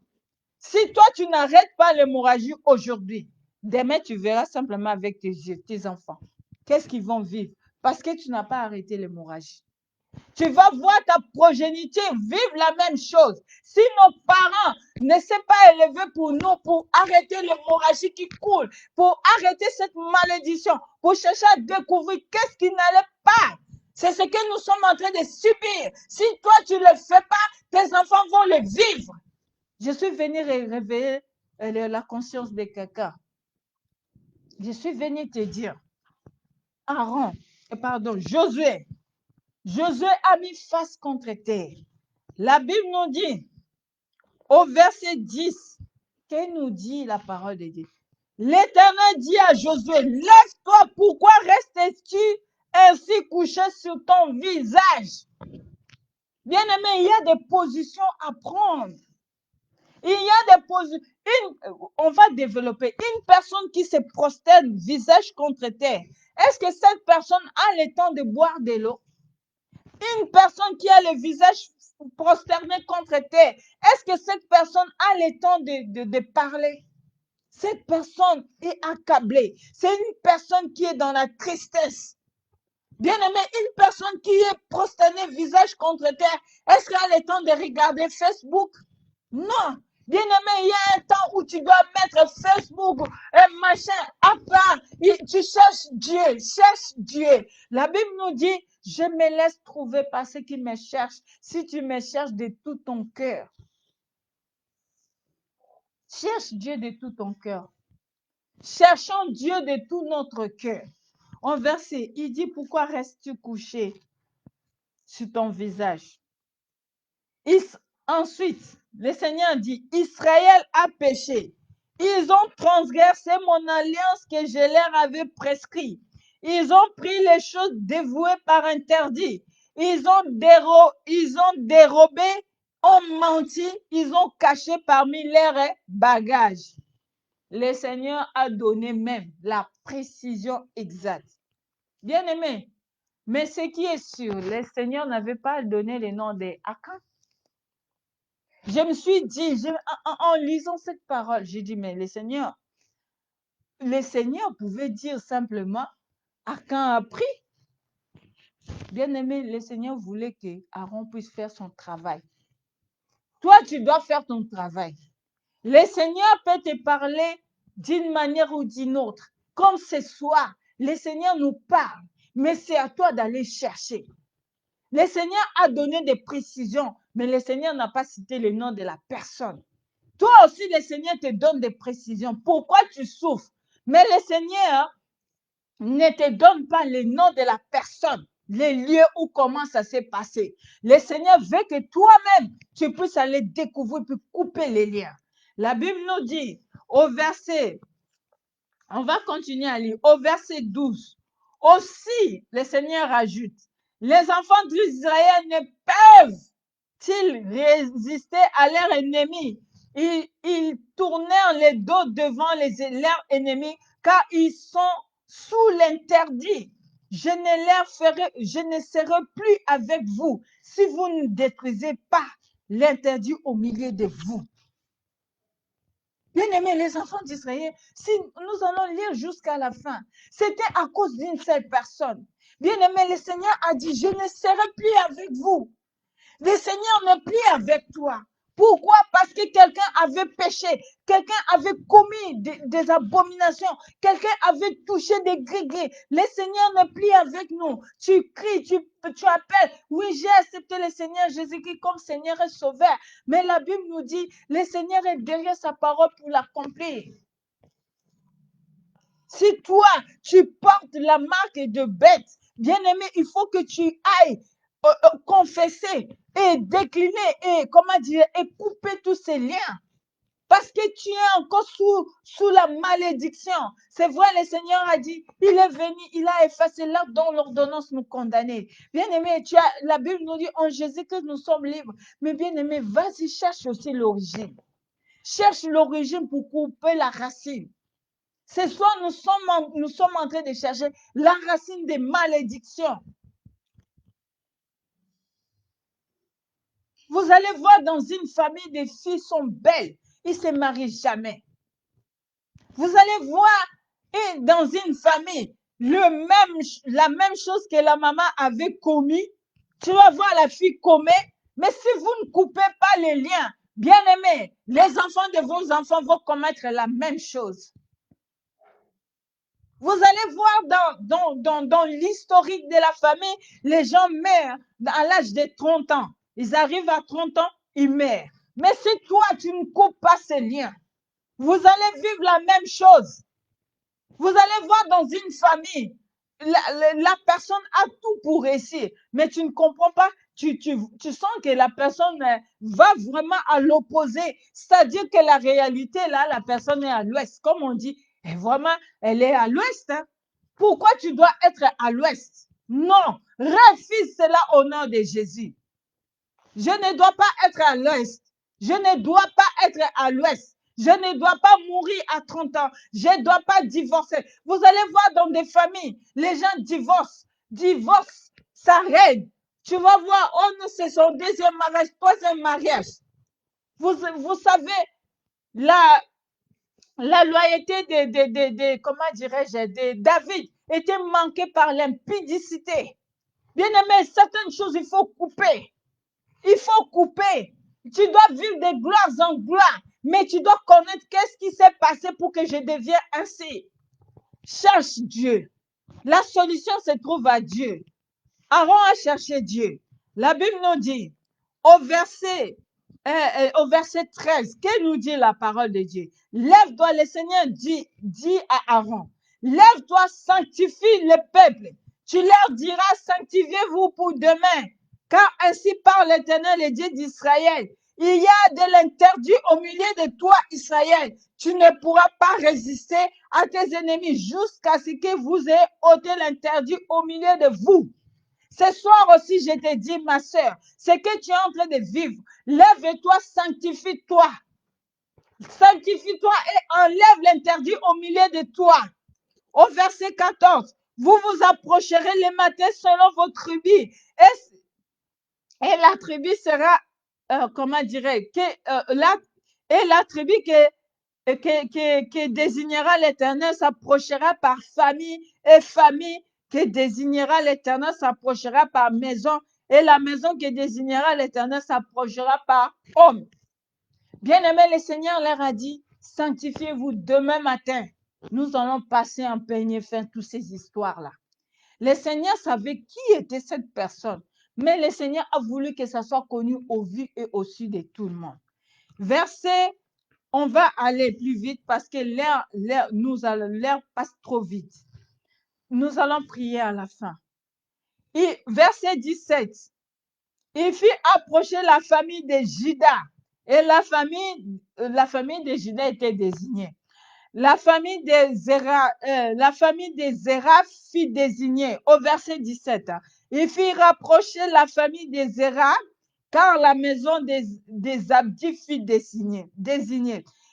Si toi, tu n'arrêtes pas l'hémorragie aujourd'hui, demain, tu verras simplement avec tes enfants. Qu'est-ce qu'ils vont vivre? Parce que tu n'as pas arrêté l'hémorragie. Tu vas voir ta progéniture vivre la même chose. Si nos parents ne sont pas élevés pour nous, pour arrêter l'hémorragie qui coule, pour arrêter cette malédiction, pour chercher à découvrir qu'est-ce qui n'allait pas, c'est ce que nous sommes en train de subir. Si toi, tu ne le fais pas, tes enfants vont le vivre. Je suis venue réveiller la conscience de quelqu'un. Je suis venue te dire, Josué a mis face contre terre. La Bible nous dit, au verset 10, que nous dit la parole de Dieu? L'Éternel dit à Josué, lève-toi, pourquoi restes-tu ainsi couché sur ton visage? Bien-aimé, il y a des positions à prendre. Il y a des positions. On va développer une personne qui se prosterne visage contre terre. Est-ce que cette personne a le temps de boire de l'eau? Une personne qui a le visage prosterné contre terre, est-ce que cette personne a le temps de parler? Cette personne est accablée. C'est une personne qui est dans la tristesse. Bien-aimé, une personne qui est prosternée visage contre terre, est-ce qu'elle a le temps de regarder Facebook? Non. Bien-aimé, il y a un temps où tu dois mettre Facebook, machin, à part. Tu cherches Dieu. La Bible nous dit, je me laisse trouver par ceux qui me cherchent. Si tu me cherches de tout ton cœur. Cherche Dieu de tout ton cœur. Cherchons Dieu de tout notre cœur. En verset, il dit, pourquoi restes-tu couché sur ton visage? Ensuite, le Seigneur dit, Israël a péché. Ils ont transgressé mon alliance que je leur avais prescrite. Ils ont pris les choses dévouées par interdit. Ils ont dérobé, ont menti, ils ont caché parmi leurs bagages. Le Seigneur a donné même la précision exacte. Bien aimé, mais ce qui est sûr, le Seigneur n'avait pas donné le nom d'Akan. Je me suis dit, en lisant cette parole, j'ai dit, mais le Seigneur pouvait dire simplement, Achan a pris. Bien aimé, le Seigneur voulait que Aaron puisse faire son travail. Toi, tu dois faire ton travail. Le Seigneur peut te parler d'une manière ou d'une autre. Comme ce soir, le Seigneur nous parle, mais c'est à toi d'aller chercher. Le Seigneur a donné des précisions, mais le Seigneur n'a pas cité le nom de la personne. Toi aussi, le Seigneur te donne des précisions. Pourquoi tu souffres? Mais le Seigneur ne te donne pas le nom de la personne, les lieux où comment ça s'est passé. Le Seigneur veut que toi-même, tu puisses aller découvrir puis couper les liens. La Bible nous dit au verset, on va continuer à lire, au verset 12. Aussi, le Seigneur ajoute, les enfants d'Israël ne peuvent-ils résister à leurs ennemis? Ils tournèrent les dos devant leurs ennemis car ils sont sous l'interdit. Je ne serai plus avec vous si vous ne détruisez pas l'interdit au milieu de vous. Bien-aimés, les enfants d'Israël, si nous allons lire jusqu'à la fin, c'était à cause d'une seule personne. Bien-aimés, le Seigneur a dit, je ne serai plus avec vous. Le Seigneur n'est plus avec toi. Pourquoi? Parce que quelqu'un avait péché, quelqu'un avait commis des abominations, quelqu'un avait touché des gris-gris. Le Seigneur n'est plus avec nous. Tu cries, tu appelles. Oui, j'ai accepté le Seigneur Jésus-Christ comme Seigneur et Sauveur. Mais la Bible nous dit, le Seigneur est derrière sa parole pour l'accomplir. Si toi, tu portes la marque de bête, bien-aimé, il faut que tu ailles confesser et décliner et, comment dire, et couper tous ces liens. Parce que tu es encore sous la malédiction. C'est vrai, le Seigneur a dit, il est venu, il a effacé l'acte dont l'ordonnance nous condamnait. Bien-aimé, la Bible nous dit en Jésus que nous sommes libres. Mais bien-aimé, vas-y, cherche aussi l'origine. Cherche l'origine pour couper la racine. Ce soir, nous sommes en train de chercher la racine des malédictions. Vous allez voir dans une famille, des filles sont belles. Ils ne se marient jamais. Vous allez voir dans une famille, la même chose que la maman avait commis. Tu vas voir la fille commettre. Mais si vous ne coupez pas les liens, bien aimés, les enfants de vos enfants vont commettre la même chose. Vous allez voir dans l'historique de la famille, les gens meurent à l'âge de 30 ans. Ils arrivent à 30 ans, ils meurent. Mais si toi, tu ne coupes pas ces liens, vous allez vivre la même chose. Vous allez voir dans une famille, la personne a tout pour réussir, mais tu ne comprends pas, tu sens que la personne va vraiment à l'opposé. C'est-à-dire que la réalité, là, la personne est à l'ouest. Comme on dit, et vraiment, elle est à l'ouest. Hein. Pourquoi tu dois être à l'ouest? Non, refuse cela au nom de Jésus. Je ne dois pas être à l'ouest. Je ne dois pas être à l'ouest. Je ne dois pas mourir à 30 ans. Je ne dois pas divorcer. Vous allez voir dans des familles, les gens divorcent, ça règne. Tu vas voir, oh non, c'est son deuxième mariage, troisième mariage. Vous savez, la loyauté comment dirais-je, de David était manquée par l'impudicité. Bien aimé, certaines choses, il faut couper. Il faut couper. Tu dois vivre de gloire en gloire, mais tu dois connaître qu'est-ce qui s'est passé pour que je devienne ainsi. Cherche Dieu. La solution se trouve à Dieu. Aaron a cherché Dieu. La Bible nous dit, au verset 13, que nous dit la parole de Dieu? Lève-toi, le Seigneur dit à Aaron, lève-toi, sanctifie le peuple. Tu leur diras, sanctifiez-vous pour demain. Car ainsi parle l'Éternel, le Dieu d'Israël. Il y a de l'interdit au milieu de toi, Israël. Tu ne pourras pas résister à tes ennemis jusqu'à ce que vous ayez ôté l'interdit au milieu de vous. Ce soir aussi, je te dis, ma soeur, ce que tu es en train de vivre, lève-toi, sanctifie-toi. Sanctifie-toi et enlève l'interdit au milieu de toi. Au verset 14, vous vous approcherez le matin selon vos tribus et la tribu sera comment dirais et la tribu que désignera l'Éternel s'approchera par famille, et famille que désignera l'Éternel s'approchera par maison, et la maison que désignera l'Éternel s'approchera par homme. Bien-aimé, le Seigneur leur a dit, sanctifiez-vous demain matin. Nous allons passer en peigne fin toutes ces histoires-là. Le Seigneur savait qui était cette personne, mais le Seigneur a voulu que ça soit connu au vu et au su de tout le monde. Verset, on va aller plus vite parce que l'air passe trop vite. Nous allons prier à la fin. Et verset 17. Il fit approcher la famille de Juda, et la famille de Juda était désignée. La famille des Zéra fit désigner au verset 17. Il fit rapprocher la famille des Zéra, car la maison des Abdi fut désignée.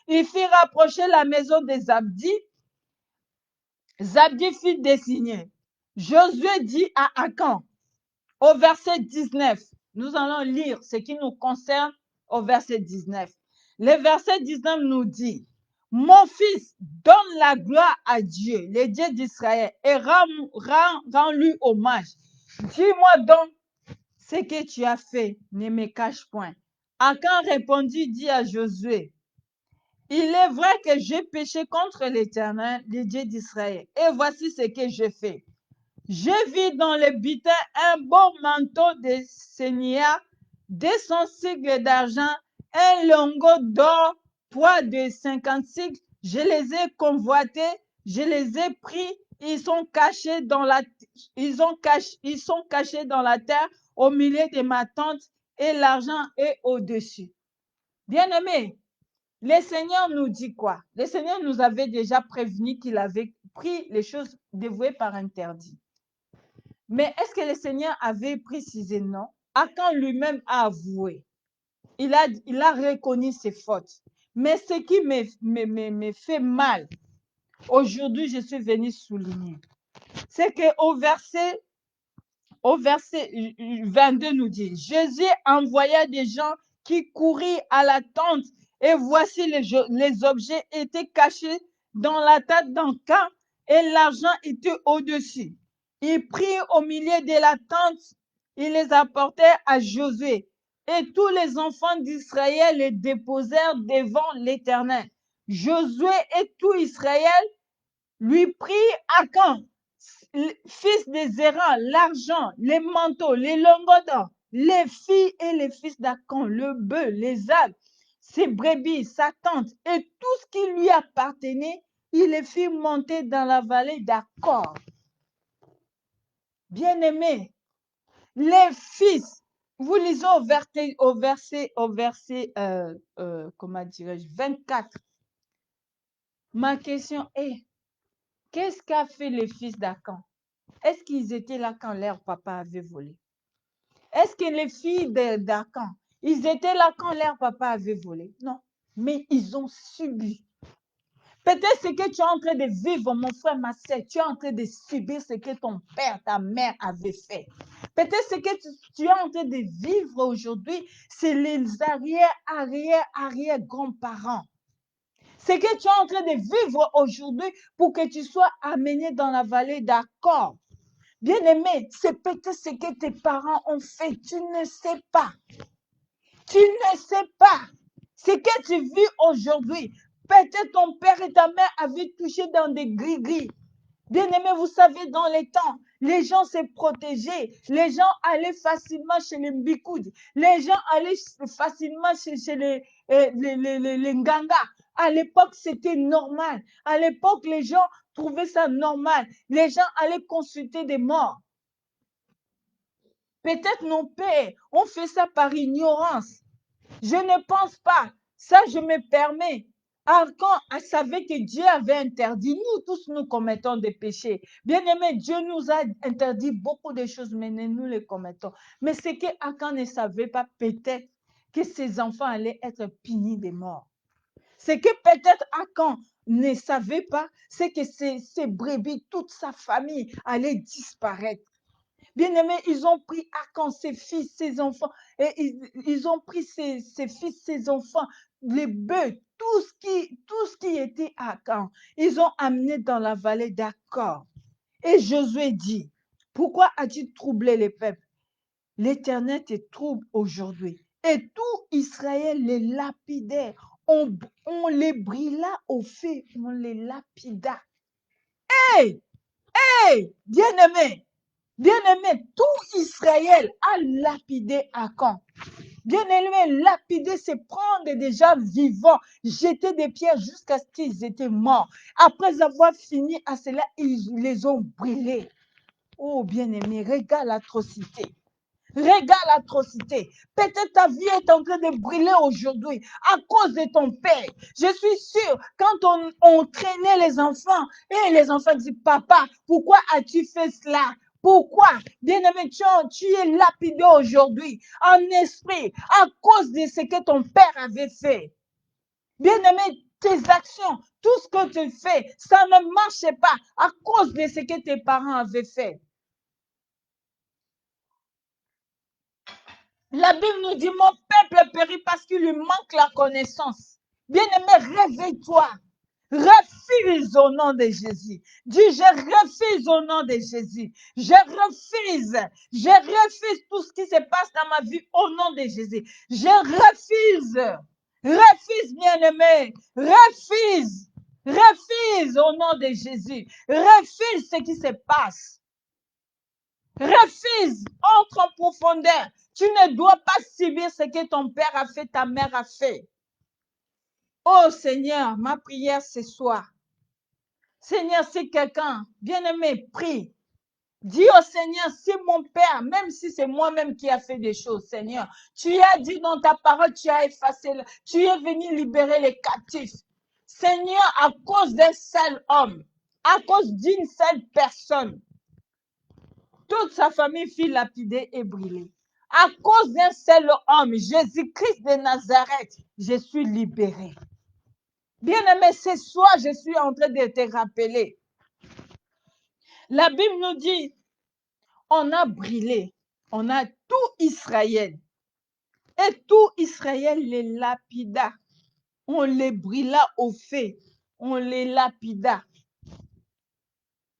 Il fit rapprocher la maison des Abdi. Zabdi fut désigné. Josué dit à Akan, au verset 19, nous allons lire ce qui nous concerne au verset 19. Le verset 19 nous dit, mon fils, donne la gloire à Dieu, le Dieu d'Israël, et rends-lui hommage. Dis-moi donc ce que tu as fait, ne me cache point. Akan répondit, dit à Josué, il est vrai que j'ai péché contre l'Éternel, le Dieu d'Israël, et voici ce que j'ai fait. Je vis dans le butin un beau manteau de Sénia, 200 cycles d'argent, un lingot d'or, poids de 50 cycles. Je les ai convoités, je les ai pris, ils sont cachés dans la terre au milieu de ma tente, et l'argent est au-dessus. Bien-aimés, le Seigneur nous dit quoi? Le Seigneur nous avait déjà prévenu qu'il avait pris les choses dévouées par interdit. Mais est-ce que le Seigneur avait précisé? Non. Akan lui-même a avoué. Il a reconnu ses fautes. Mais ce qui me fait mal, aujourd'hui, je suis venue souligner, c'est qu'au verset 22 nous dit, Jésus envoya des gens qui coururent à la tente, et voici les objets étaient cachés dans la tente d'un camp, et l'argent était au-dessus. Ils prirent au milieu de la tente, ils les apportèrent à Josué, et tous les enfants d'Israël les déposèrent devant l'Éternel. Josué et tout Israël lui prirent Akan, fils de Zéra, l'argent, les manteaux, les lingots d'or, les filles et les fils d'Akan, le bœuf, les ânes, ses brebis, sa tente et tout ce qui lui appartenait, il les fit monter dans la vallée d'Akor. Bien-aimés, les fils, vous lisez au verset comment dirais-je, 24. Ma question est, qu'est-ce qu'a fait les fils d'Akan? Est-ce qu'ils étaient là quand leur papa avait volé? Est-ce que les filles d'Akan, ils étaient là quand leur papa avait volé? Non, mais ils ont subi. Peut-être ce que tu es en train de vivre, mon frère, ma soeur, tu es en train de subir ce que ton père, ta mère avait fait. Peut-être ce que tu es en train de vivre aujourd'hui, c'est les arrière grands-parents. Ce que tu es en train de vivre aujourd'hui pour que tu sois amené dans la vallée d'Akor. Bien-aimé, c'est peut-être ce que tes parents ont fait. Tu ne sais pas. Tu ne sais pas. Ce que tu vis aujourd'hui. Peut-être ton père et ta mère avaient touché dans des gris-gris. Bien-aimé, vous savez, dans les temps, les gens se protégeaient. Les gens allaient facilement chez les mbikoud. Les gens allaient facilement chez les nganga. À l'époque, c'était normal. À l'époque, les gens trouvaient ça normal. Les gens allaient consulter des morts. Peut-être nos pères ont fait ça par ignorance. Je ne pense pas. Ça, je me permets. Quand elle savait que Dieu avait interdit, nous tous nous commettons des péchés. Bien aimé, Dieu nous a interdit beaucoup de choses, mais nous les commettons. Mais ce que Akan ne savait pas, peut-être que ses enfants allaient être punis de mort. Ce que peut-être Akan ne savait pas, c'est que ses brebis, toute sa famille allait disparaître. Bien-aimés, ils ont pris Akan, ses fils, ses enfants, et ils ont pris ses fils, ses enfants, les bœufs, tout ce qui était Akan. Ils ont amené dans la vallée d'Akor. Et Josué dit, pourquoi as-tu troublé les peuples? L'Éternel te trouble aujourd'hui. Et tout Israël les lapidait. On les brûla au feu, on les lapida. Hey, hey, bien-aimé, tout Israël a lapidé Akan. Bien-aimé, lapider, c'est prendre des gens vivants, jeter des pierres jusqu'à ce qu'ils étaient morts. Après avoir fini à cela, ils les ont brûlés. Oh, bien-aimé, regarde l'atrocité. Regarde l'atrocité. Peut-être ta vie est en train de brûler aujourd'hui à cause de ton père. Je suis sûre, quand on traînait les enfants, et les enfants disent, papa, pourquoi as-tu fait cela? Pourquoi? Bien-aimé, tu es lapidé aujourd'hui en esprit à cause de ce que ton père avait fait. Bien-aimé, tes actions, tout ce que tu fais, ça ne marchait pas à cause de ce que tes parents avaient fait. La Bible nous dit, mon peuple périt parce qu'il lui manque la connaissance. Bien-aimé, réveille-toi. Refuse au nom de Jésus. Dis, je refuse au nom de Jésus. Je refuse tout ce qui se passe dans ma vie au nom de Jésus. Je refuse. Refuse, bien-aimé. Refuse au nom de Jésus. Refuse ce qui se passe. Refuse, entre en profondeur. Tu ne dois pas subir ce que ton père a fait, ta mère a fait. Oh Seigneur, ma prière ce soir. Seigneur, si quelqu'un, bien-aimé, prie. Dis au Seigneur, si mon père, même si c'est moi-même qui a fait des choses, Seigneur, tu as dit dans ta parole, tu as effacé, tu es venu libérer les captifs. Seigneur, à cause d'un seul homme, à cause d'une seule personne, toute sa famille fut lapidée et brûlée. À cause d'un seul homme, Jésus-Christ de Nazareth, je suis libéré. Bien-aimé, ce soir, je suis en train de te rappeler. La Bible nous dit, on a brûlé, on a tout Israël. Et tout Israël les lapida. On les brûla au feu. On les lapida.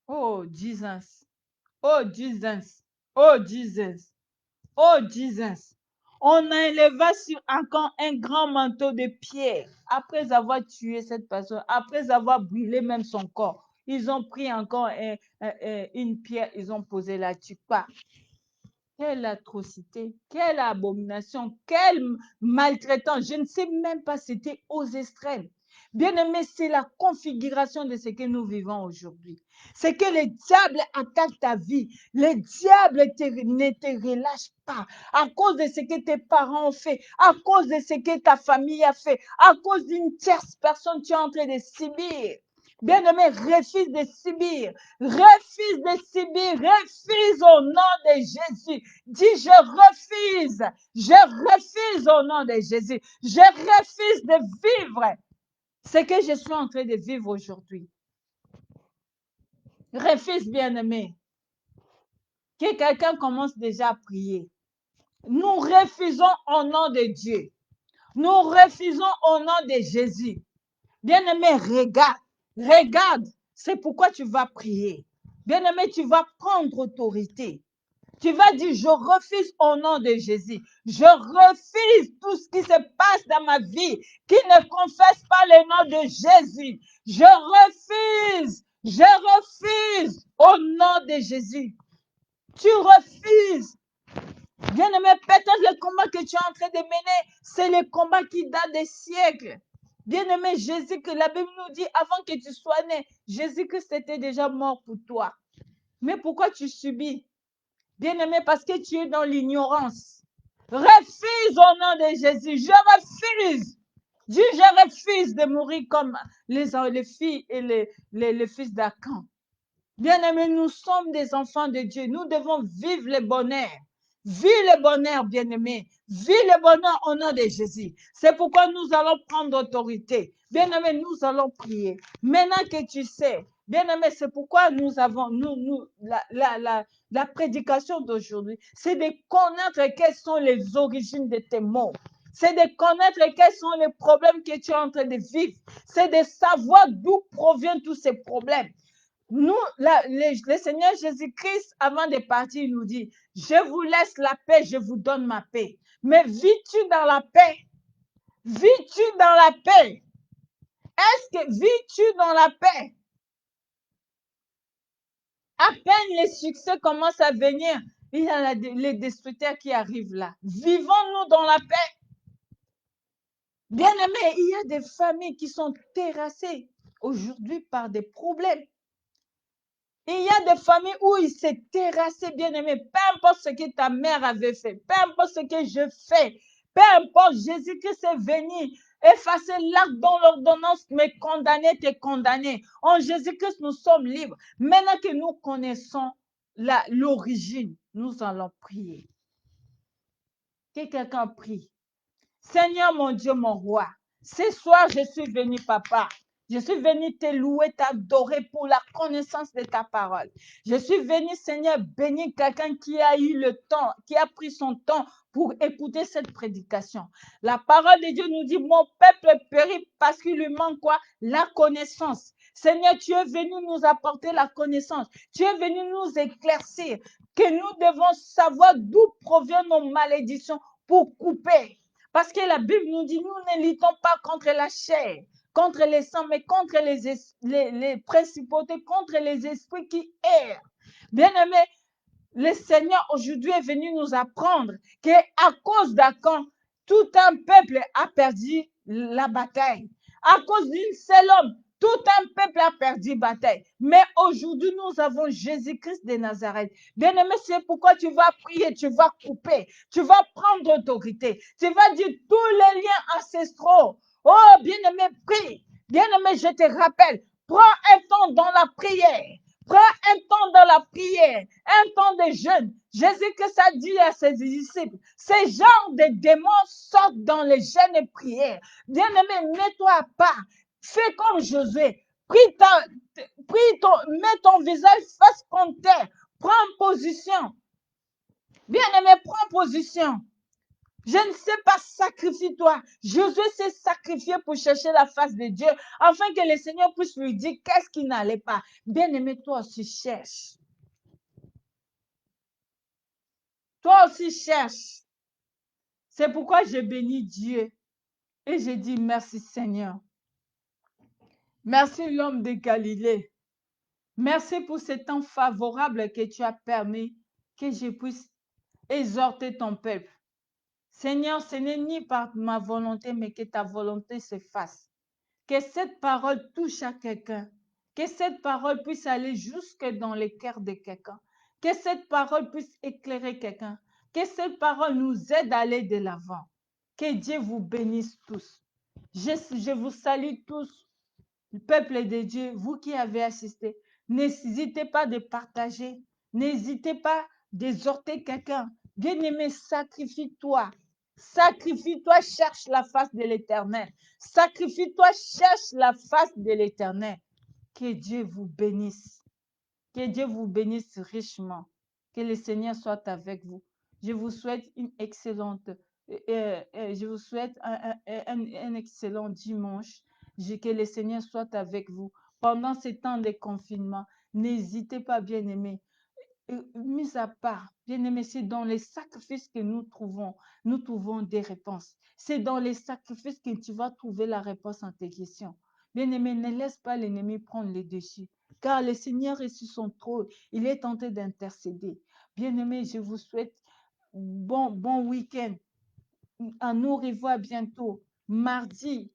Oh, Jesus. Oh, Jesus. Oh, Jesus. Oh, Jesus. On a élevé sur encore un grand manteau de pierre. Après avoir tué cette personne, après avoir brûlé même son corps, ils ont pris encore une pierre, ils ont posé là-dessus. Quelle atrocité, quelle abomination, quelle maltraitance. Je ne sais même pas, c'était aux extrêmes. Bien-aimé, c'est la configuration de ce que nous vivons aujourd'hui. C'est que le diable attaque ta vie. Le diable ne te relâche pas à cause de ce que tes parents ont fait, à cause de ce que ta famille a fait, à cause d'une tierce personne que tu es en train de subir. Bien-aimé, refuse de subir. Refuse de subir. Refuse au nom de Jésus. Dis, je refuse au nom de Jésus. Je refuse de vivre ce que je suis en train de vivre aujourd'hui. Refuse, bien-aimé. Que quelqu'un commence déjà à prier. Nous refusons au nom de Dieu. Nous refusons au nom de Jésus. Bien-aimé, regarde. C'est pourquoi tu vas prier. Bien-aimé, tu vas prendre autorité. Tu vas dire, je refuse au nom de Jésus. Je refuse tout ce qui se passe dans ma vie qui ne confesse pas le nom de Jésus. Je refuse au nom de Jésus. Tu refuses. Bien-aimé, peut-être le combat que tu es en train de mener, c'est le combat qui date des siècles. Bien-aimé, Jésus, que la Bible nous dit, avant que tu sois né, Jésus-Christ était déjà mort pour toi. Mais pourquoi tu subis? Bien-aimé, parce que tu es dans l'ignorance. Refuse au nom de Jésus. Je refuse. Dis, je refuse de mourir comme les filles et les fils d'Akan. Bien-aimé, nous sommes des enfants de Dieu. Nous devons vivre le bonheur. Vive le bonheur, bien-aimé. Vive le bonheur au nom de Jésus. C'est pourquoi nous allons prendre autorité. Bien-aimé, nous allons prier. Maintenant que tu sais, bien-aimé, c'est pourquoi nous avons, la prédication d'aujourd'hui, c'est de connaître quelles sont les origines de tes maux. C'est de connaître quels sont les problèmes que tu es en train de vivre. C'est de savoir d'où proviennent tous ces problèmes. Nous, le Seigneur Jésus-Christ, avant de partir, il nous dit, je vous laisse la paix, je vous donne ma paix. Mais vis-tu dans la paix? Vis-tu dans la paix? Est-ce que vis-tu dans la paix? À peine les succès commencent à venir, il y a les destructeurs qui arrivent là. Vivons-nous dans la paix? Bien-aimés, il y a des familles qui sont terrassées aujourd'hui par des problèmes. Il y a des familles où il s'est terrassé, bien-aimé. Peu importe ce que ta mère avait fait, peu importe ce que je fais, peu importe, Jésus-Christ est venu effacer l'acte dans l'ordonnance, mais condamner, t'es condamné. En Jésus-Christ, nous sommes libres. Maintenant que nous connaissons l'origine, nous allons prier. Que quelqu'un prie. Seigneur mon Dieu, mon roi, ce soir, je suis venu, papa. Je suis venu te louer, t'adorer pour la connaissance de ta parole. Je suis venu, Seigneur, bénir quelqu'un qui a eu le temps, qui a pris son temps pour écouter cette prédication. La parole de Dieu nous dit, mon peuple périt parce qu'il lui manque quoi? La connaissance. Seigneur, tu es venu nous apporter la connaissance. Tu es venu nous éclaircir que nous devons savoir d'où proviennent nos malédictions pour couper. Parce que la Bible nous dit, nous ne luttons pas contre la chair, contre les sangs, mais contre les principautés, contre les esprits qui errent. Bien-aimé, le Seigneur aujourd'hui est venu nous apprendre qu'à cause d'Acan, tout un peuple a perdu la bataille. À cause d'un seul homme, tout un peuple a perdu la bataille. Mais aujourd'hui, nous avons Jésus-Christ de Nazareth. Bien-aimé, c'est pourquoi tu vas prier, tu vas couper, tu vas prendre autorité. Tu vas dire tous les liens ancestraux. Oh, bien-aimé, prie. Bien-aimé, je te rappelle, prends un temps dans la prière. Prends un temps dans la prière, un temps de jeûne. Jésus-Christ a dit à ses disciples, ces genres de démons sortent dans les jeûnes et prières. Bien-aimé, mets-toi à part. Fais comme Josué. Mets ton visage face contre terre. Prends position. Bien-aimé, prends position. Je ne sais pas, sacrifie-toi. Josué s'est sacrifié pour chercher la face de Dieu, afin que le Seigneur puisse lui dire qu'est-ce qui n'allait pas. Bien-aimé, toi aussi cherche. Toi aussi cherche. C'est pourquoi je bénis Dieu et je dis merci Seigneur. Merci l'homme de Galilée. Merci pour ce temps favorable que tu as permis que je puisse exhorter ton peuple. Seigneur, ce n'est ni par ma volonté, mais que ta volonté se fasse. Que cette parole touche à quelqu'un. Que cette parole puisse aller jusque dans le cœur de quelqu'un. Que cette parole puisse éclairer quelqu'un. Que cette parole nous aide à aller de l'avant. Que Dieu vous bénisse tous. Je vous salue tous, le peuple de Dieu, vous qui avez assisté. N'hésitez pas de partager. N'hésitez pas d'exhorter quelqu'un. Bien-aimé, sacrifie-toi. Sacrifie-toi, cherche la face de l'Éternel. Sacrifie-toi, cherche la face de l'Éternel. Que Dieu vous bénisse. Que Dieu vous bénisse richement. Que le Seigneur soit avec vous. Je vous souhaite une excellente, je vous souhaite un excellent dimanche. Que le Seigneur soit avec vous. Pendant ces temps de confinement, n'hésitez pas, bien-aimés. Mis à part, bien-aimés, c'est dans les sacrifices que nous trouvons des réponses. C'est dans les sacrifices que tu vas trouver la réponse à tes questions. Bien-aimé, ne laisse pas l'ennemi prendre les dessus, car le Seigneur est sur son trône. Il est tenté d'intercéder. Bien-aimé, je vous souhaite bon week-end. À nous revoir bientôt, mardi,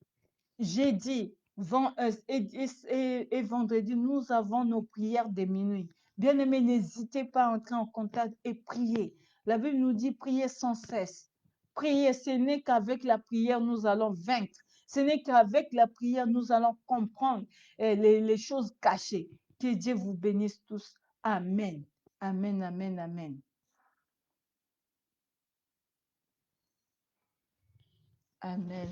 jeudi et vendredi, nous avons nos prières de minuit. Bien-aimés, n'hésitez pas à entrer en contact et prier. La Bible nous dit prier sans cesse. Prier, ce n'est qu'avec la prière nous allons vaincre. Ce n'est qu'avec la prière nous allons comprendre les choses cachées. Que Dieu vous bénisse tous. Amen. Amen, amen, amen. Amen.